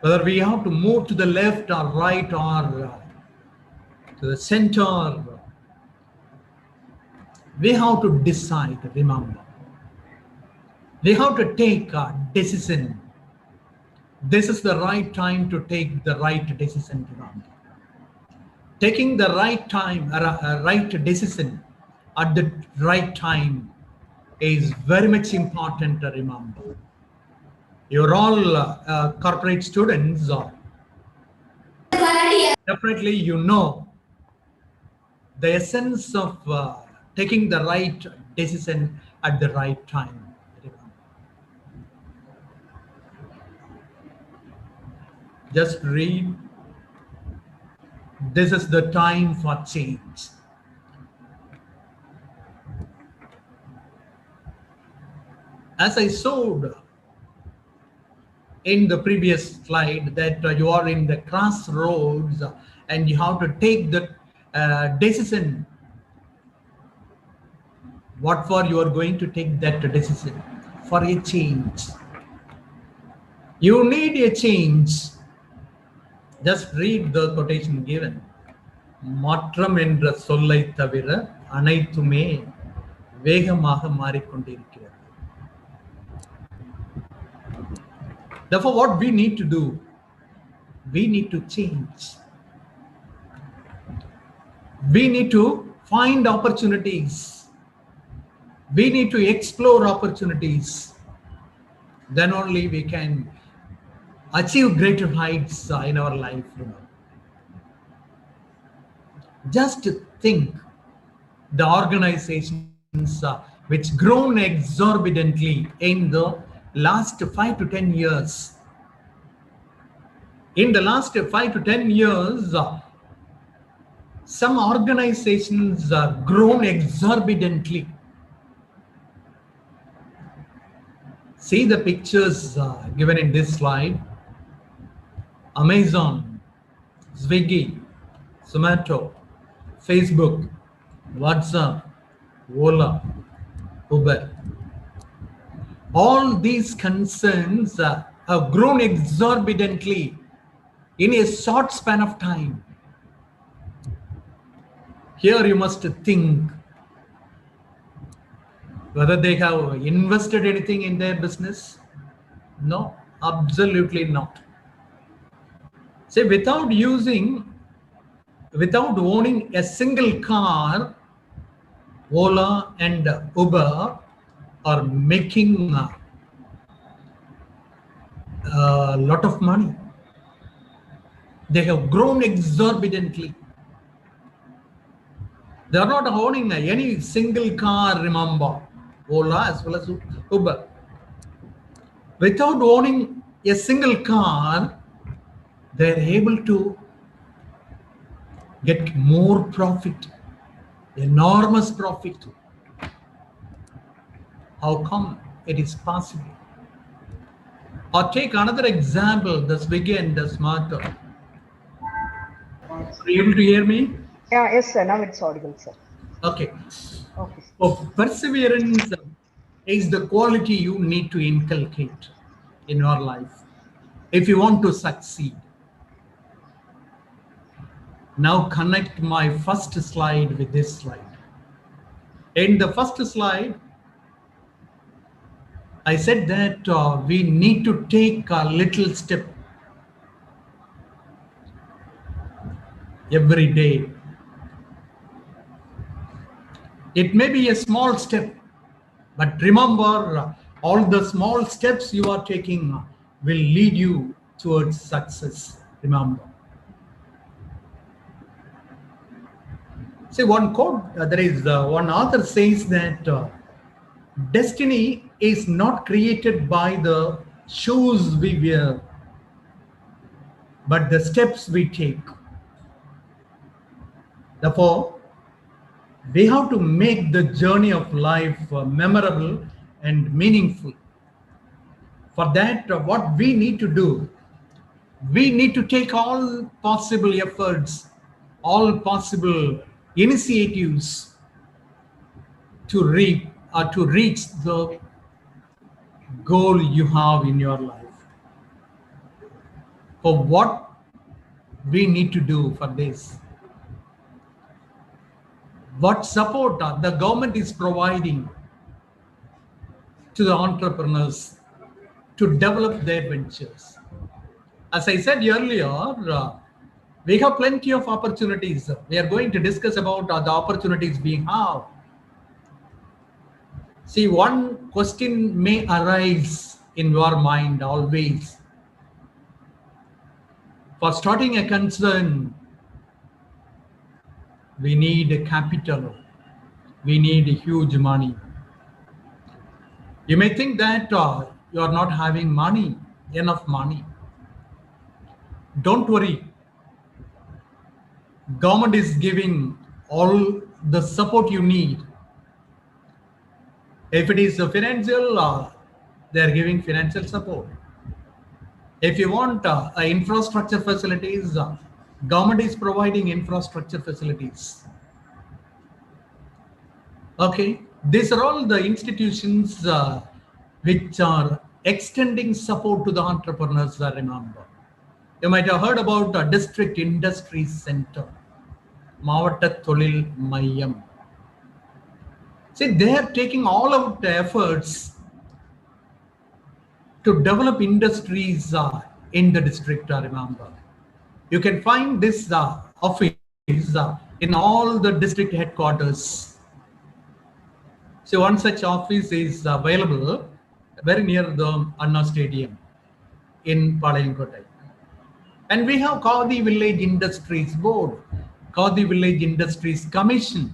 Whether we have to move to the left or right or to the center, we have to decide, remember. We have to take a decision. This is the right time to take the right decision, remember. Taking the right time, right decision at the right time is very much important to remember. You're all corporate students. Definitely you know the essence of taking the right decision at the right time. Just read. This is the time for change. As I showed in the previous slide, that you are in the crossroads and you have to take the decision. What for you are going to take that decision? For a change. You need a change. Just read the quotation given. மாற்றம் என்ற சொல்லை தவிர அனைத்துமே வேகமாக மாறிக்கொண்டிருக்கிறது. Therefore, what we need to do, we need to change. We need to find opportunities. We need to explore opportunities. Then only we can achieve greater heights in our life. Just think, the organizations which grown exorbitantly in the last 5 to 10 years. In the last 5 to 10 years, some organizations grown exorbitantly. See the pictures given in this slide. Amazon, Swiggy, Zomato, Facebook, WhatsApp, Ola, Uber. All these concerns have grown exorbitantly in a short span of time. Here you must think whether they have invested anything in their business. No, absolutely not. See, without owning a single car, Ola and Uber are making a lot of money. They have grown exorbitantly. They are not owning any single car, remember, Ola as well as Uber. Without owning a single car, they are able to get more profit, enormous profit. How come it is possible? Or take another example, the Swiggy and the Zomato. Are you able to hear me? Yeah, yes, sir. Now it's audible, sir. Okay. Okay. So perseverance is the quality you need to inculcate in your life if you want to succeed. Now connect my first slide with this slide. In the first slide, I said that we need to take a little step every day. It may be a small step, but remember, all the small steps you are taking will lead you towards success. Remember. See, one quote, there is one author says that destiny is not created by the shoes we wear, but the steps we take. Therefore, we have to make the journey of life memorable and meaningful. For that, what we need to do, we need to take all possible efforts, all possible initiatives to reach the goal you have in your life. For what we need to do for this? What support the government is providing to the entrepreneurs to develop their ventures. As I said earlier, we have plenty of opportunities. We are going to discuss about the opportunities we have. See, one question may arise in your mind always. For starting a concern, we need capital. We need huge money. You may think that you are not having money, enough money. Don't worry. Government is giving all the support you need. If it is financial, they are giving financial support. If you want infrastructure facilities, government is providing infrastructure facilities. Okay, these are all the institutions which are extending support to the entrepreneurs, remember. You might have heard about a district industry center, Mavata Tholil Mayam. See, they are taking all of the efforts to develop industries in the district, remember. You can find this office in all the district headquarters. So one such office is available very near the Anna Stadium in Palayamkottai. And we have Khadi Village Industries Board, Khadi Village Industries Commission.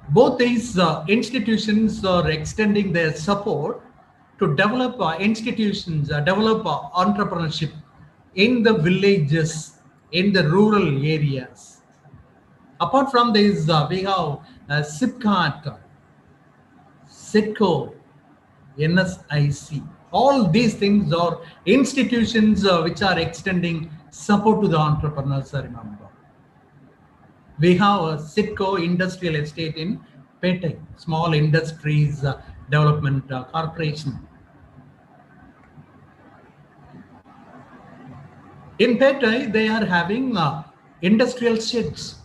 Both these institutions are extending their support to develop institutions, develop entrepreneurship in the villages, in the rural areas. Apart from this, we have SIPCAT, SETCO, NSIC. All these things are institutions which are extending support to the entrepreneurs, remember. We have a SITCO Industrial Estate in Petai, Small Industries Development Corporation. In Petai, they are having industrial sheds.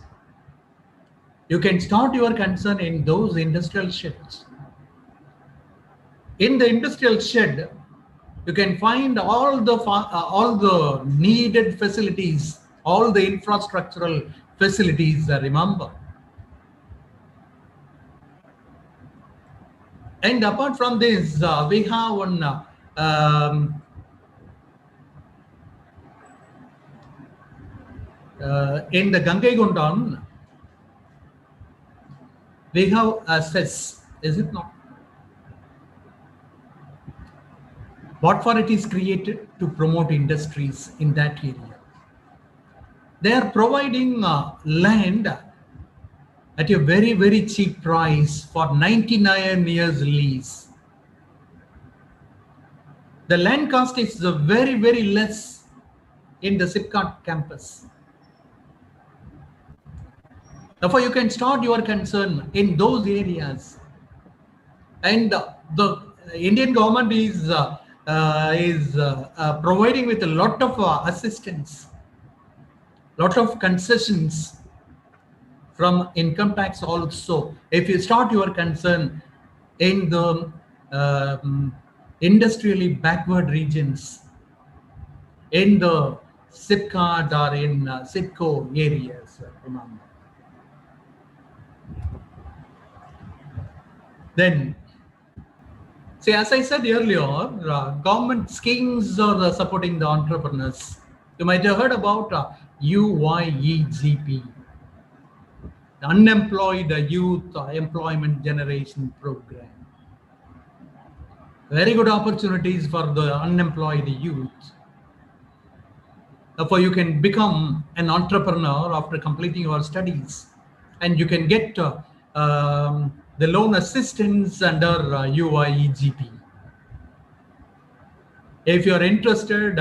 You can start your concern in those industrial sheds. In the industrial shed, you can find all the needed facilities, all the infrastructural facilities, remember. And apart from this, we have one in the Gangaikondan, we have a CES, is it not? What for it is created to promote industries in that area. They are providing land at a very, very cheap price for 99 years lease. The land cost is very, very less in the SIPCAT campus. Therefore, you can start your concern in those areas. And the Indian government is providing with a lot of assistance, lot of concessions from income tax also. If you start your concern in the industrially backward regions, in the SIPCAT or in SITCO areas, remember. Then, see, as I said earlier, government schemes are supporting the entrepreneurs. You might have heard about UYGP, the Unemployed Youth Employment Generation Program. Very good opportunities for the unemployed youth. Therefore, you can become an entrepreneur after completing your studies, and you can get the loan assistance under UYGP. If you are interested,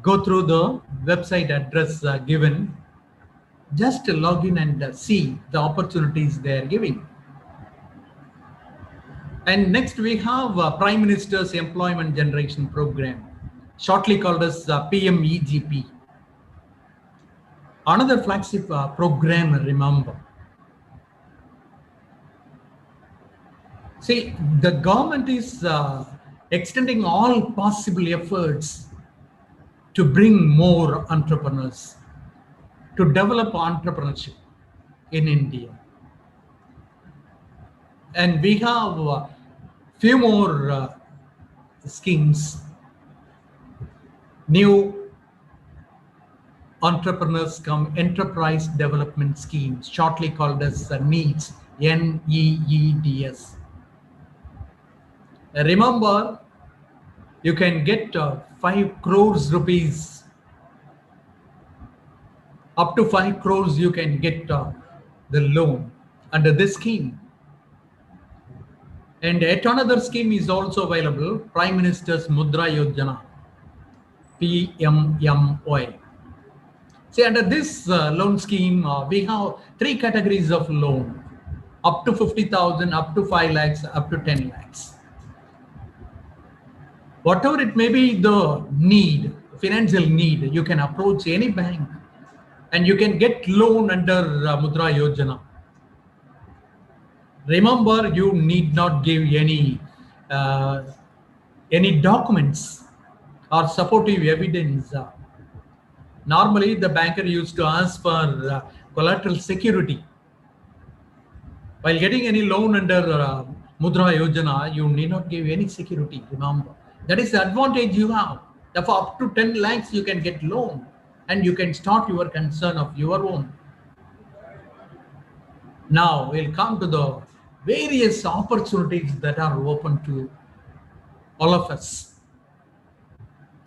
go through the website address given. Just log in and see the opportunities they are giving. And next we have Prime Minister's Employment Generation Program, shortly called as PMEGP. Another flagship program, remember. See, the government is extending all possible efforts to bring more entrepreneurs, to develop entrepreneurship in India. And we have a few more schemes, new entrepreneurs come enterprise development schemes, shortly called as NEEDS, NEEDS. Remember, you can get 5 crores rupees, up to 5 crores you can get the loan under this scheme. And yet another scheme is also available, Prime Minister's Mudra Yojana, PMMY. See, under this loan scheme, we have 3 categories of loan, up to 50,000, up to 5 lakhs, up to 10 lakhs. Whatever it may be the need, financial need, you can approach any bank and you can get loan under Mudra Yojana. Remember, you need not give any documents or supportive evidence. Normally, the banker used to ask for collateral security. While getting any loan under Mudra Yojana, you need not give any security, remember. That is the advantage you have. Therefore, up to 10 lakhs, you can get loan and you can start your concern of your own. Now, we'll come to the various opportunities that are open to all of us.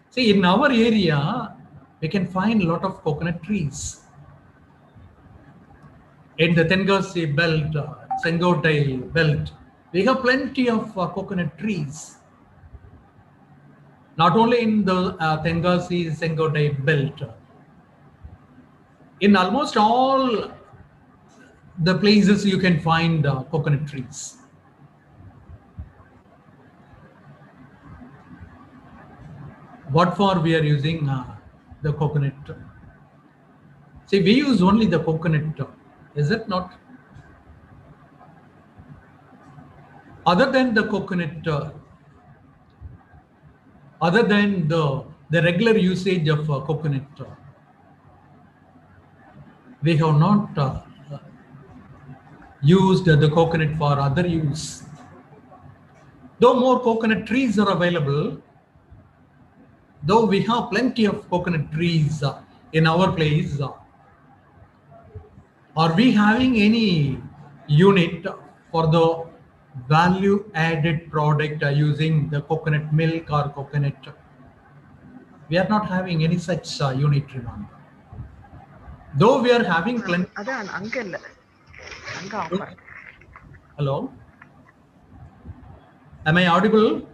See, in our area, we can find a lot of coconut trees. In the Tenkasi belt, Senkottai belt, we have plenty of coconut trees. Not only in the Tenkasi Senkottai belt, in almost all the places you can find coconut trees. What for we are using the coconut? See, we use only the coconut, is it not? Other than the coconut, other than the regular usage of coconut, we have not used the coconut for other use. Though more coconut trees are available, though we have plenty of coconut trees in our place, are we having any unit for the value added product using the coconut milk or coconut? We are not having any such unit, remember. Though we are having plenty. Hello? Am I audible?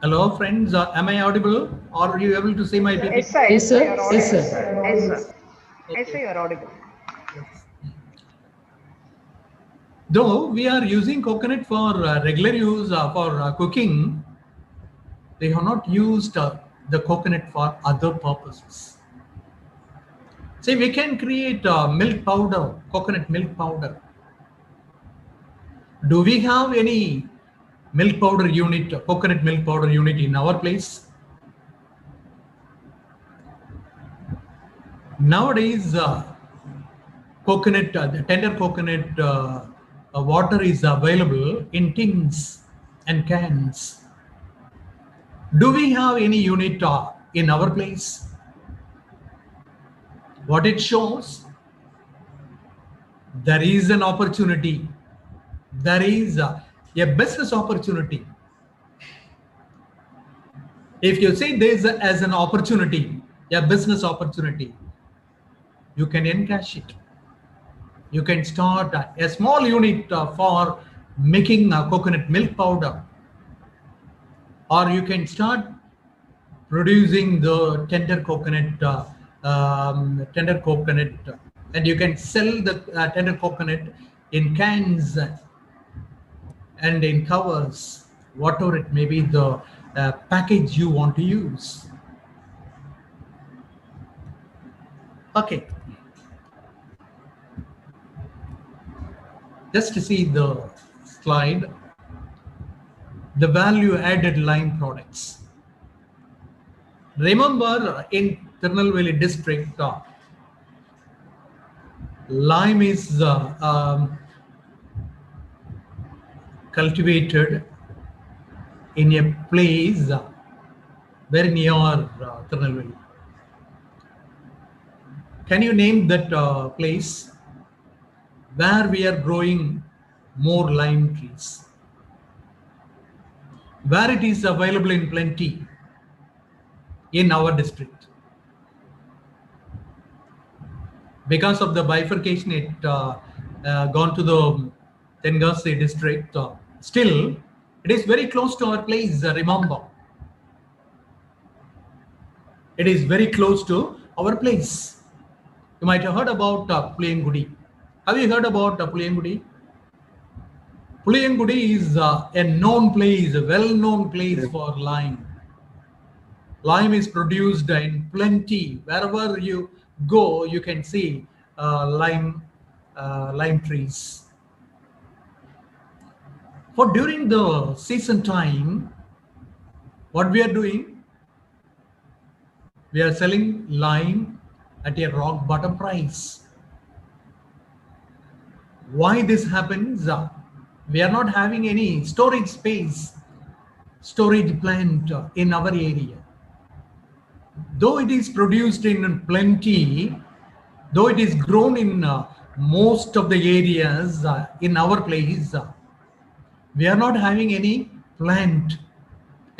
Hello, friends. Am I audible? Or are you able to see my PPT? Yes, sir. Yes, sir. You're Yes, audible. sir. Yes, sir. Okay. Yes, sir, you're audible. Though we are using coconut for regular use for cooking, they have not used the coconut for other purposes. See, we can create milk powder, coconut milk powder. Do we have any milk powder unit, coconut milk powder unit in our place? Nowadays, coconut, the tender coconut water is available in tins and cans. Do we have any unit in our place? What it shows, there is an opportunity. There is a business opportunity. If you see this as an opportunity, a business opportunity, you can encash it. You can start a small unit for making coconut milk powder, or you can start producing the tender coconut, and you can sell the tender coconut in cans and in covers, whatever it may be the package you want to use. Okay. Just to see the slide, the value added lime products. Remember, in Tirunelveli district, lime is cultivated in a place very near Tirunelveli. Can you name that place where we are growing more lime trees? Where it is available in plenty in our district? Because of the bifurcation, it gone to the Tenkasi district. Still, it is very close to our place. Remember, it is very close to our place. You might have heard about Palayamkottai. Have you heard about Palayamkottai? Palayamkottai is a known place, a well-known place for lime. Lime is produced in plenty. Wherever you go, you can see lime trees. For during the season time, what we are doing? We are selling lime at a rock bottom price. Why this happens? We are not having any storage space, storage plant in our area. Though it is produced in plenty, though it is grown in most of the areas in our place, we are not having any plant,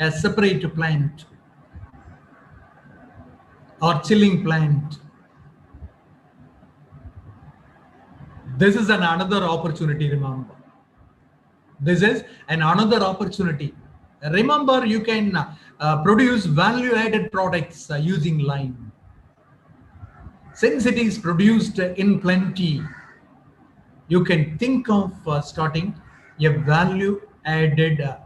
a separate plant or chilling plant. This is another opportunity, remember. This is another opportunity. Remember, you can produce value-added products using lime. Since it is produced in plenty, you can think of starting a value-added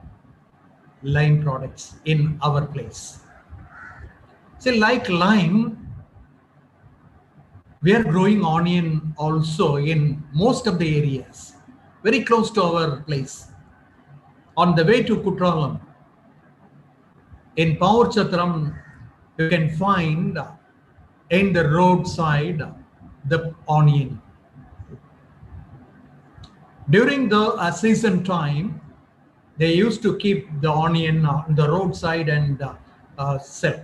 lime products in our place. See, like lime, we are growing onion also in most of the areas, very close to our place. On the way to Kutralam, in Paurchatram, you can find in the roadside the onion. During the season time, they used to keep the onion on the roadside and sell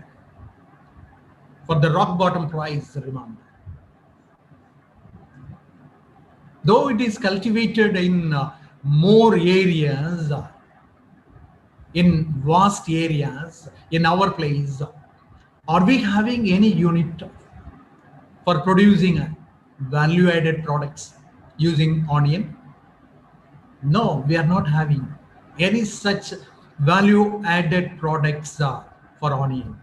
for the rock bottom price, remember. Though it is cultivated in more areas, in vast areas in our place, are we having any unit for producing value-added products using onion? No, we are not having any such value-added products for onion.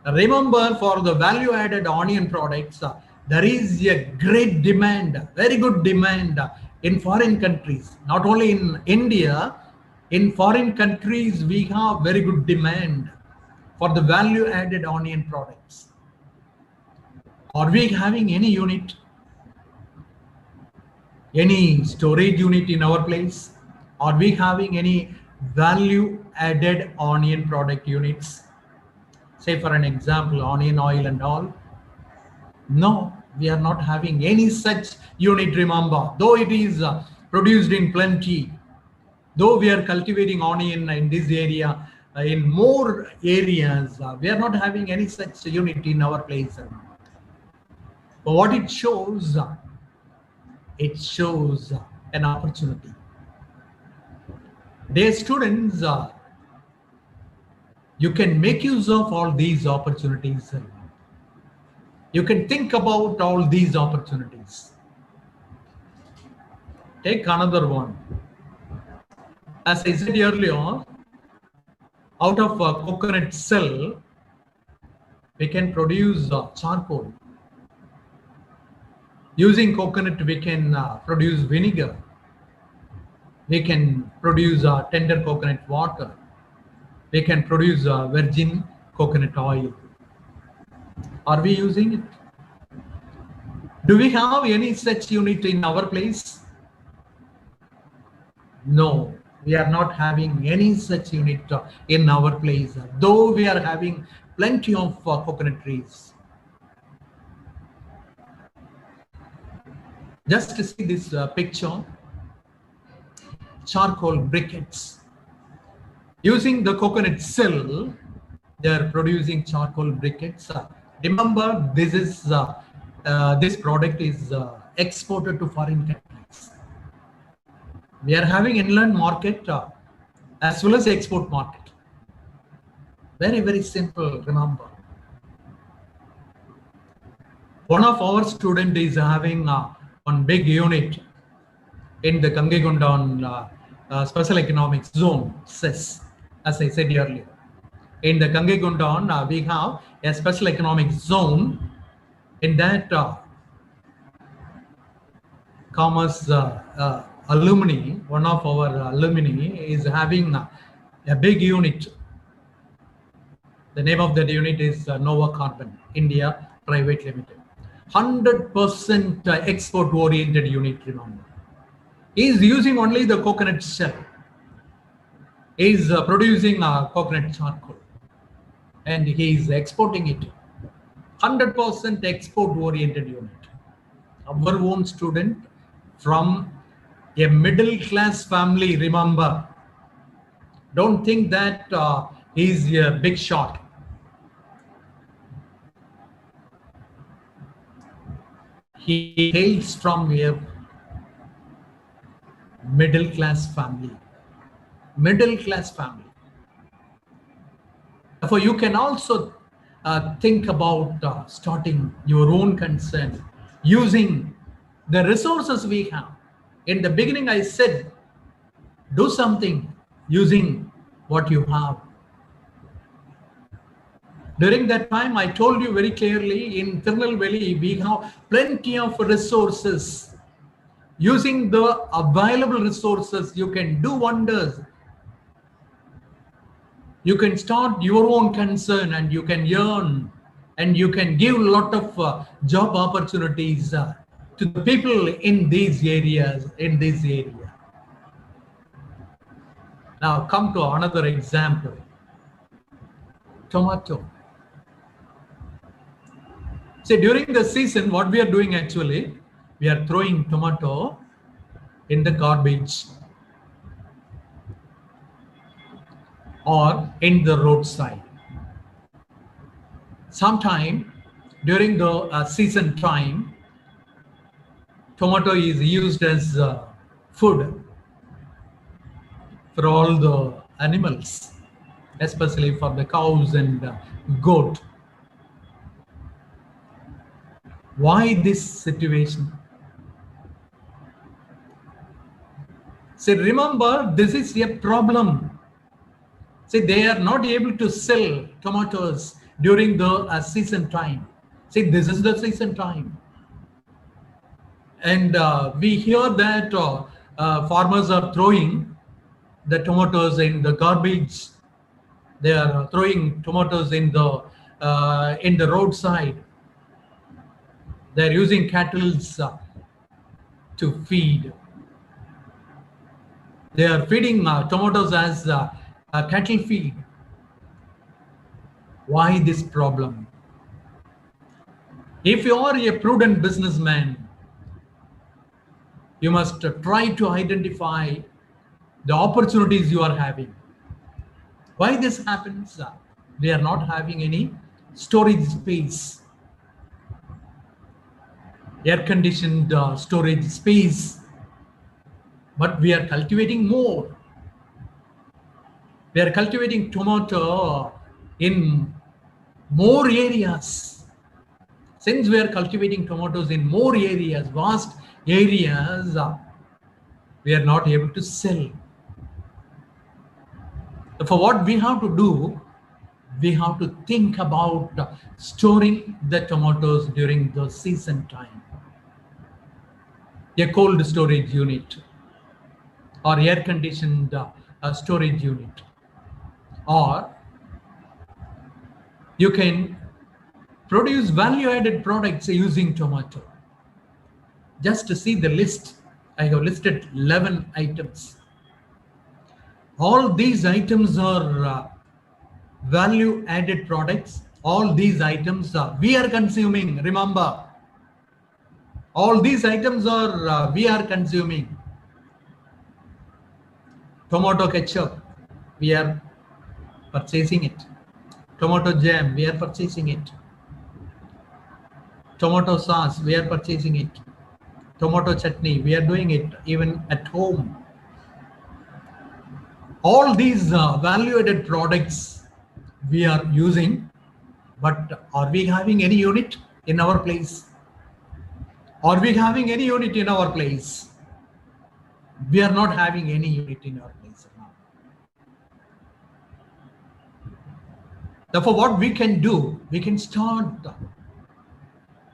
Remember, for the value-added onion products, there is a great demand, very good demand in foreign countries. Not only in India, in foreign countries, we have very good demand for the value-added onion products. Are we having any unit, any storage unit in our place? Are we having any value-added onion product units? Say for an example, onion oil and all. No, we are not having any such unit, remember. Though it is produced in plenty, though we are cultivating onion in this area, in more areas, we are not having any such unit in our place. But what it shows an opportunity. Dear students, you can make use of all these opportunities. You can think about all these opportunities. Take another one. As I said earlier, out of a coconut cell, we can produce charcoal. Using coconut, we can produce vinegar. We can produce tender coconut water. We can produce virgin coconut oil. Are we using it? Do we have any such unit in our place? No, we are not having any such unit in our place, though we are having plenty of coconut trees. Just to see this picture, charcoal briquettes. Using the coconut cell, they are producing charcoal briquettes. Remember, this is this product is exported to foreign countries. We are having inland market as well as export market. Very, very simple, remember. One of our students is having one big unit in the Kangegundan Special Economic Zone, CES, as I said earlier. In the Kangegundan, we have a Special Economic Zone. In that commerce alumni, one of our alumni is having a big unit. The name of that unit is Nova Carbon India Private Limited. 100% export oriented unit, remember. He is using only the coconut shell. He is producing coconut charcoal and he is exporting it. 100% export oriented unit. Our own student from a middle class family, remember. Don't think that he's a big shot. He hails from a middle class family. Middle class family. Therefore, you can also think about starting your own concern using the resources we have. In the beginning, I said, do something using what you have. During that time, I told you very clearly, in Tirunelveli, we have plenty of resources. Using the available resources, you can do wonders. You can start your own concern and you can earn and you can give a lot of job opportunities to the people in these areas, in this area. Now come to another example. Tomato. See, during the season, what we are doing actually, we are throwing tomato in the garbage or in the roadside. Sometime during the season time, tomato is used as food for all the animals, especially for the cows and goat. Why this situation? See, remember, this is a problem. See, they are not able to sell tomatoes during the season time. See, this is the season time. And we hear that farmers are throwing the tomatoes in the garbage. They are throwing tomatoes in the roadside. They are using cattle to feed. They are feeding tomatoes as cattle feed. Why this problem? If you are a prudent businessman, you must try to identify the opportunities you are having. Why this happens? We are not having any storage space, air-conditioned storage space, but we are cultivating more. We are cultivating tomato in more areas. Since we are cultivating tomatoes in more areas, vast areas, we are not able to sell. For what we have to do, we have to think about storing the tomatoes during the season time. A cold storage unit or air-conditioned storage unit. Or you can produce value-added products using tomato. Just to see the list, I have listed 11 items. All these items are value-added products. All these items we are consuming. Remember, all these items are we are consuming. Tomato ketchup, we are purchasing it. Tomato jam, we are purchasing it. Tomato sauce, we are purchasing it. Tomato chutney, we are doing it even at home. All these value-added products we are using, but are we having any unit in our place? Are we having any unit in our place? We are not having any unit in our place now. Therefore, what we can do, we can start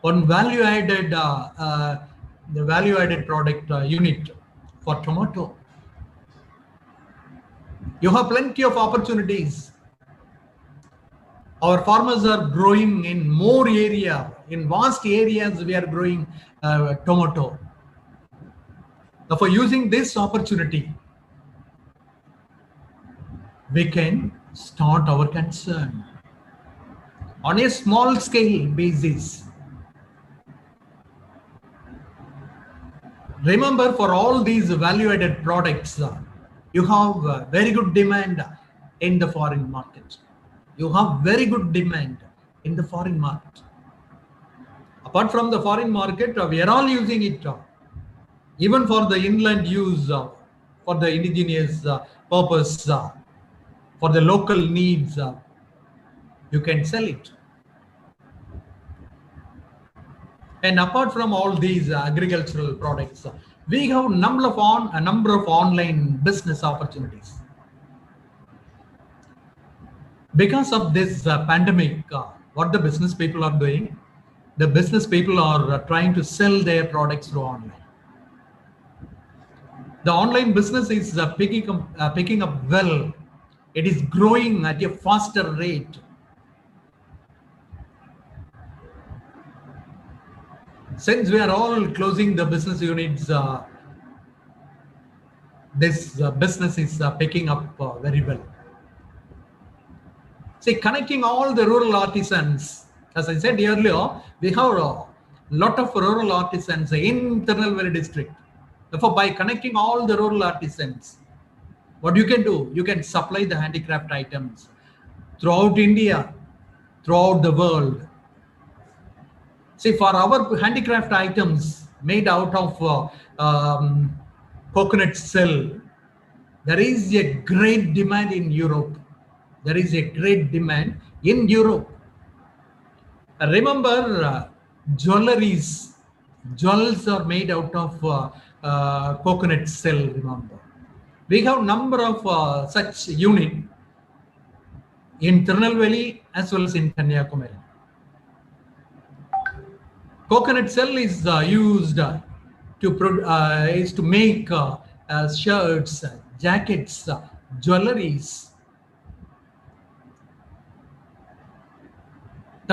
on value-added, the value-added product unit for tomato. You have plenty of opportunities. Our farmers are growing in more area, in vast areas we are growing tomato. For using this opportunity, we can start our concern on a small scale basis. Remember, for all these value-added products, you have very good demand in the foreign market. You have very good demand in the foreign market. Apart from the foreign market, we are all using it, even for the inland use, for the indigenous purpose, for the local needs, you can sell it. And apart from all these agricultural products, we have a number of online business opportunities. Because of this pandemic, what the business people are doing, the business people are trying to sell their products through online. The online business is picking up well. It is growing at a faster rate. Since we are all closing the business units, this business is picking up very well. See, connecting all the rural artisans, as I said earlier, we have a lot of rural artisans in Tirunelveli district. Therefore, by connecting all the rural artisans, what you can do, you can supply the handicraft items throughout India, throughout the world. See, for our handicraft items made out of coconut shell, there is a great demand in Europe. There is a great demand in Europe. Remember, jewelries are made out of coconut shell, remember. We have number of such unit in Tirunelveli as well as in Kanyakumari. Coconut shell is used to make shirts, jackets, jewelries.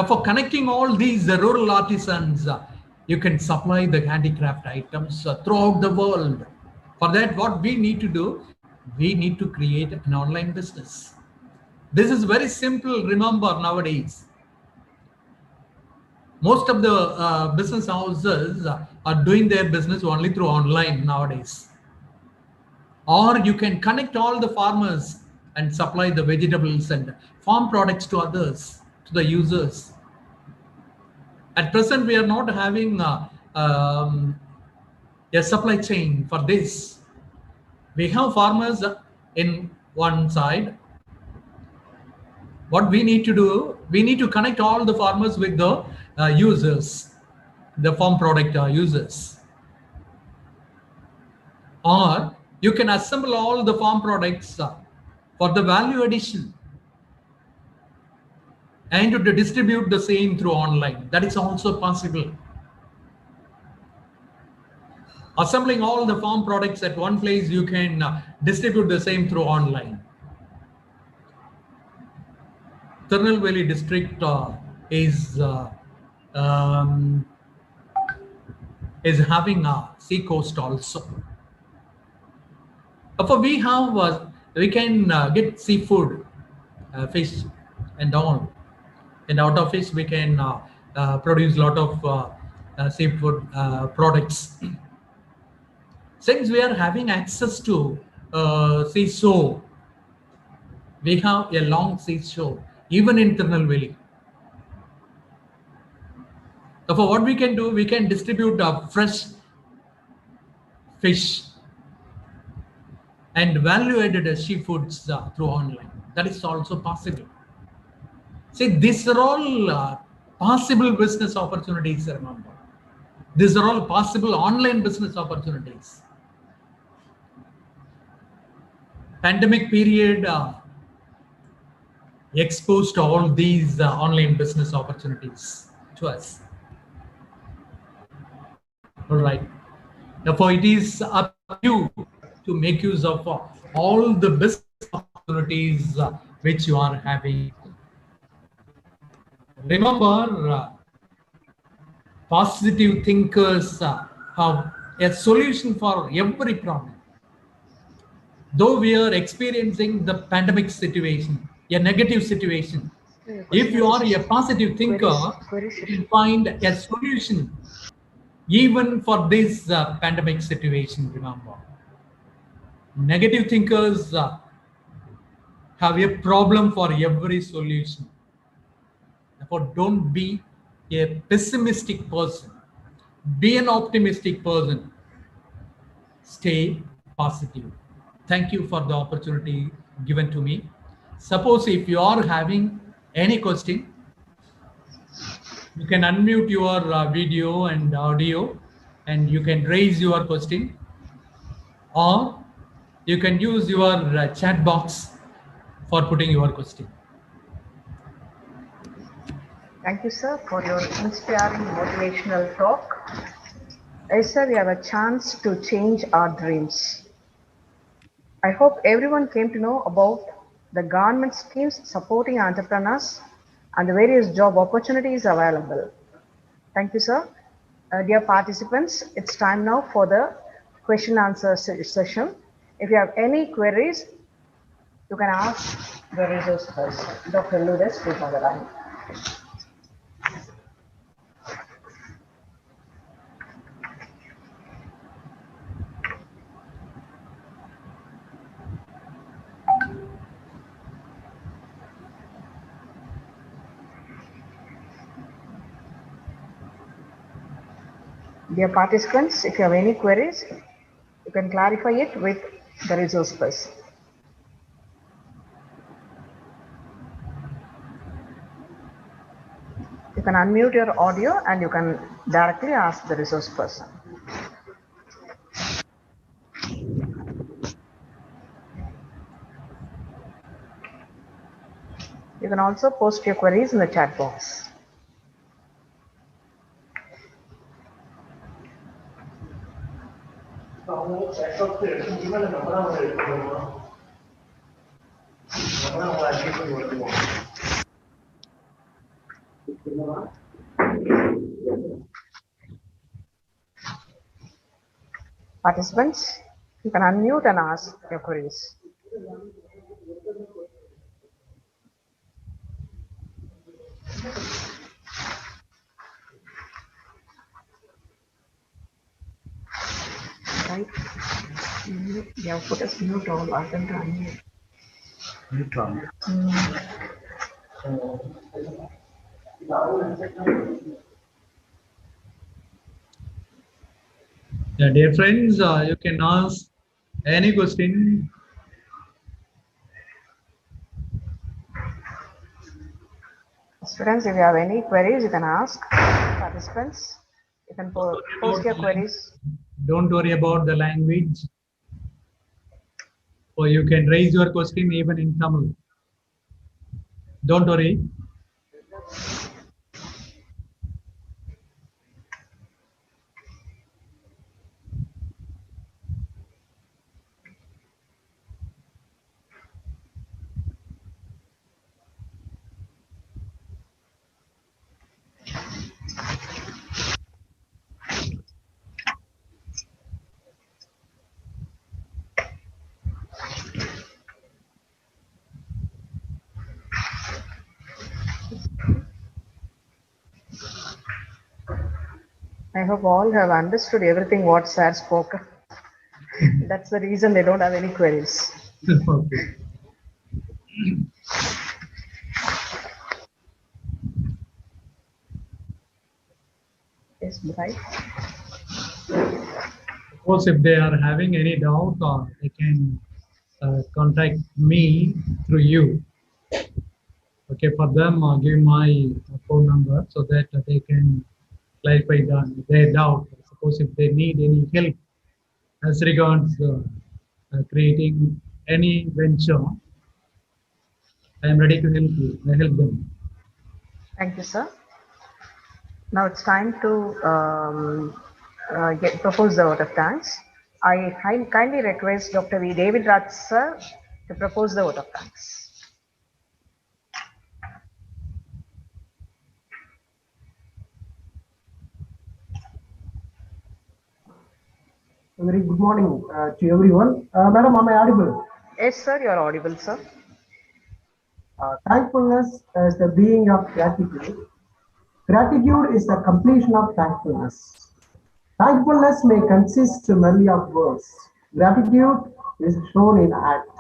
For connecting all these rural artisans, you can supply the handicraft items throughout the world. For that, what we need to do, we need to create an online business. This is very simple, remember, nowadays. Most of the business houses are doing their business only through online nowadays. Or you can connect all the farmers and supply the vegetables and farm products to others, to the users. At present, we are not having a supply chain for this. We have farmers in one side. What we need to do, we need to connect all the farmers with the users, the farm product users. Or you can assemble all the farm products for the value addition and to distribute the same through online. That is also possible. Assembling all the farm products at one place, you can distribute the same through online. Tirunelveli district is having a sea coast also. Therefore, we can get seafood, fish, and all, and out of fish we can produce a lot of seafood products. Since we are having access to seashore, we have a long seashore, even in Tirunelveli. Therefore, what we can do, we can distribute fresh fish and value-added seafoods through online. That is also possible. See, these are all possible business opportunities, remember. These are all possible online business opportunities. Pandemic period exposed all these online business opportunities to us. All right. Therefore, it is up you to make use of all the business opportunities which you are having. Remember, positive thinkers have a solution for every problem. Though we are experiencing the pandemic situation, a negative situation, if you are a positive thinker, you can find a solution even for this pandemic situation. Remember, negative thinkers have a problem for every solution. Therefore, don't be a pessimistic person. Be an optimistic person. Stay positive. Thank you for the opportunity given to me. Suppose if you are having any question, you can unmute your video and audio and you can raise your question, or you can use your chat box for putting your question. Thank you, sir, for your inspiring motivational talk. Yes, sir, we have a chance to change our dreams. I hope everyone came to know about the government schemes supporting entrepreneurs and the various job opportunities available. Thank you, sir. Dear participants, it's time now for the question answer session. If you have any queries, you can ask the resource person. Dr. Lourdes, please on the line. Dear participants, if you have any queries, you can clarify it with the resource person. You can unmute your audio and you can directly ask the resource person. You can also post your queries in the chat box. Participants, you can unmute and ask your queries. Right? The output is mute all, I can unmute. Mute on. Yeah, dear friends, you can ask any question. Students, if you have any queries, you can ask. Participants, you can post your queries. Don't worry about the language. Or you can raise your question even in Tamil. Don't worry. I hope all have understood everything what sir spoke. That's the reason they don't have any queries. Okay. Yes, right. Suppose if they are having any doubt, or they can contact me through you. Okay, for them, I'll give my phone number so that they can clarify their doubt. Suppose if they need any help as regards creating any venture, I am ready to help you. I help them. Thank you, sir. Now it's time to propose the vote of thanks. I kindly request Dr. V. David Raj sir to propose the vote of thanks. A very good morning to everyone. Madam, am I audible? Yes, sir, you are audible, sir. Thankfulness is the being of gratitude. Gratitude is the completion of thankfulness. Thankfulness may consist merely of words. Gratitude is shown in act.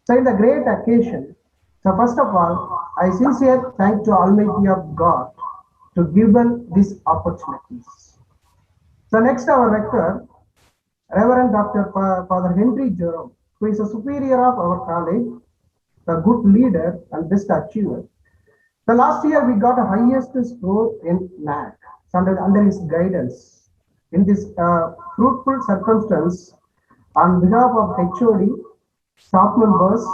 So in the great occasion, so first of all, I sincere thank to Almighty of God to given these opportunities. So next our rector, Reverend Dr. Father Henry Jerome, who is a superior of our college, a good leader and best achiever. The last year we got a highest score in NAAC under his guidance. In this fruitful circumstance, on behalf of HOD, staff members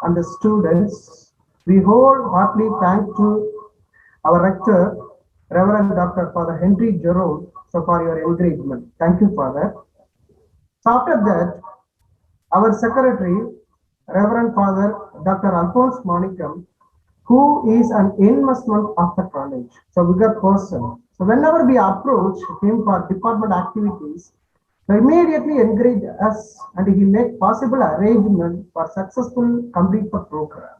and the students, we wholeheartedly thank to our rector, Reverend Dr. Father Henry Jerome, so for your encouragement. Thank you, Father. So after that, our secretary, Reverend Father Dr. Alphonse Monicum, who is an investment of the college, so bigger person. So whenever we approach him for department activities, he immediately encourage us and he make possible arrangement for successful complete the program.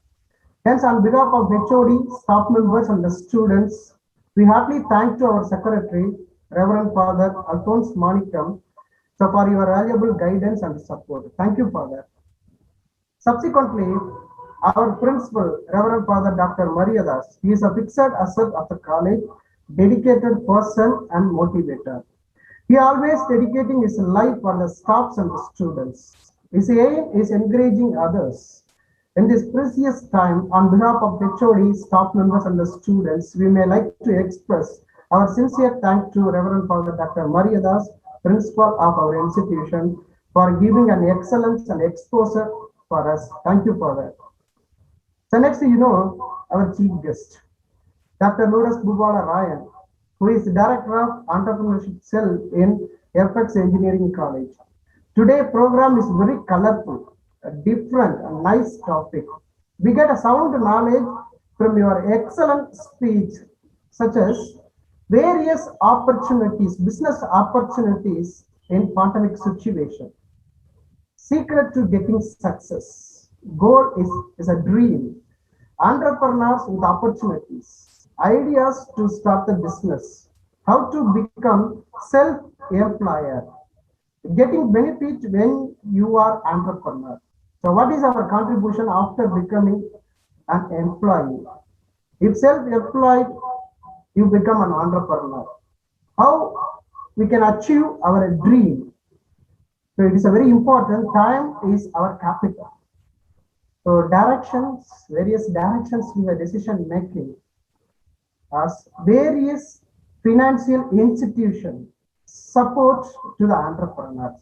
Hence, on behalf of HOD, staff members and the students, we heartily thank to our secretary, Reverend Father Alphonse Monicum, so for your valuable guidance and support. Thank you, Father. Subsequently, our principal, Reverend Father Dr. Mariadas, he is a fixed asset of the college, dedicated person and motivator. He always dedicating his life for the staffs and the students. His aim is encouraging others. In this precious time, on behalf of HOD, staff members and the students, we may like to express our sincere thanks to Reverend Father Dr. Mariadas, principal of our institution, for giving an excellence and exposure for us. Thank you, Father. So next, our chief guest, Dr. Lourdes Bubala Ryan, who is Director of Entrepreneurship Cell in FX Engineering College. Today program is very colorful, a different, a nice topic. We get a sound knowledge from your excellent speech, such as various opportunities, business opportunities in pandemic situation. Secret to getting success. Goal is a dream. Entrepreneurs with opportunities. Ideas to start the business. How to become self-employer. Getting benefit when you are entrepreneur. So what is our contribution after becoming an employee? If self-employed, you become an entrepreneur. How we can achieve our dream? So it is a very important. Time is our capital. So directions, various directions in the decision making, as various financial institutions support to the entrepreneurs.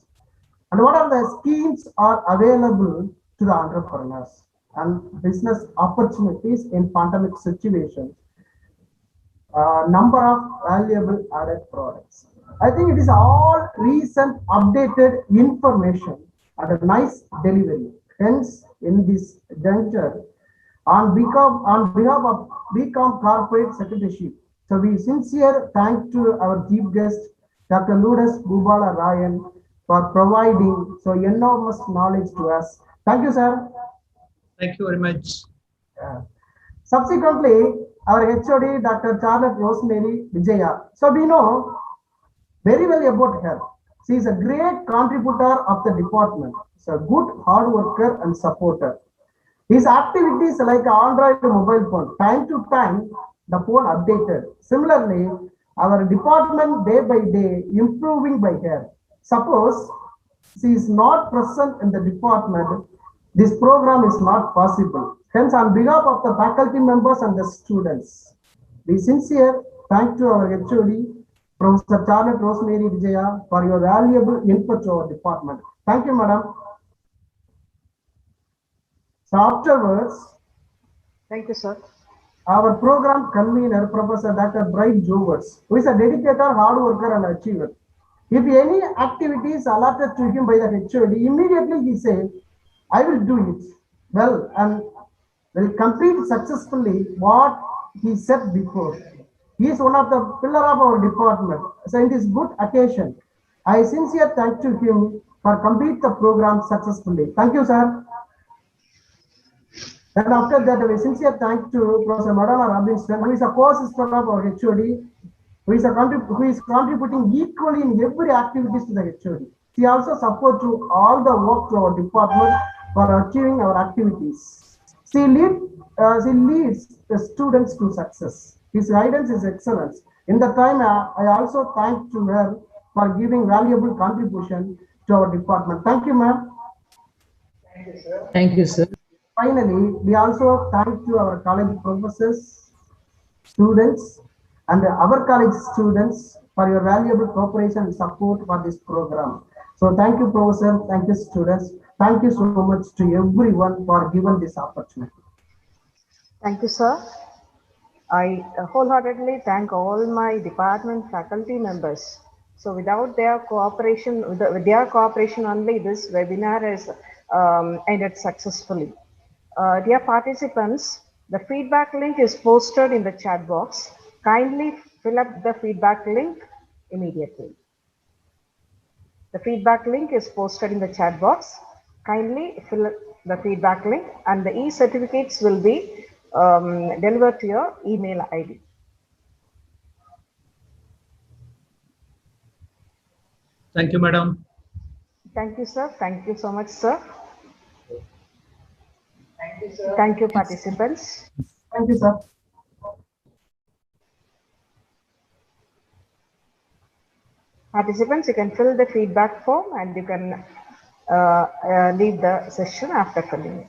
And what are the schemes are available to the entrepreneurs and business opportunities in pandemic situations? Number of valuable added products. I think it is all recent updated information and a nice delivery. Hence, in this juncture, on behalf of BCom Corporate Secretaryship, so we sincere thank to our chief guest, Dr. Lourdes Bubala Ryan, for providing so enormous knowledge to us. Thank you, sir. Thank you very much. Subsequently, our HOD, Dr. Charlotte Rosemary Vijaya. So we know very well about her. She is a great contributor of the department. She's a good hard worker and supporter. His activities like Android mobile phone, time to time, the phone updated. Similarly, our department day by day improving by her. Suppose she is not present in the department, this program is not possible. Hence, on behalf of the faculty members and the students, we sincere thank to our HOD, Professor Charlotte Rosemary Vijaya, for your valuable input to our department. Thank you, madam. So afterwards, thank you, sir. Our program convener, Professor Dr. Bright Jovers, who is a dedicated hard worker and achiever. If any activity is allotted to him by the HOD, immediately he said, I will do it well and will complete successfully what he said before. He is one of the pillar of our department. So in this good occasion, I sincere thank to him for complete the program successfully. Thank you, sir. And after that, a sincere thank to Professor Madonna Robinson, who is a co-assistant of our HOD, who is contributing equally in every activities to the HOD. She also supports to all the work to our department for achieving our activities. She leads the students to success. His guidance is excellent. In the time, I also thank to her for giving valuable contribution to our department. Thank you, ma'am. Thank you, sir. Finally, we also thank to our college professors, students, and our college students for your valuable cooperation and support for this program. So thank you, Professor. Thank you, students. Thank you so much to everyone for giving this opportunity. Thank you, sir. I wholeheartedly thank all my department faculty members. So without their cooperation, with their cooperation only, this webinar is ended successfully. Dear participants, the feedback link is posted in the chat box. Kindly fill up the feedback link immediately. The feedback link is posted in the chat box. Kindly fill up the feedback link and the e-certificates will be delivered to your email ID. Thank you, madam. Thank you, sir. Thank you so much, sir. Thank you, participants. Thank you, sir. Participants, you can fill the feedback form and you can leave the session after filling it.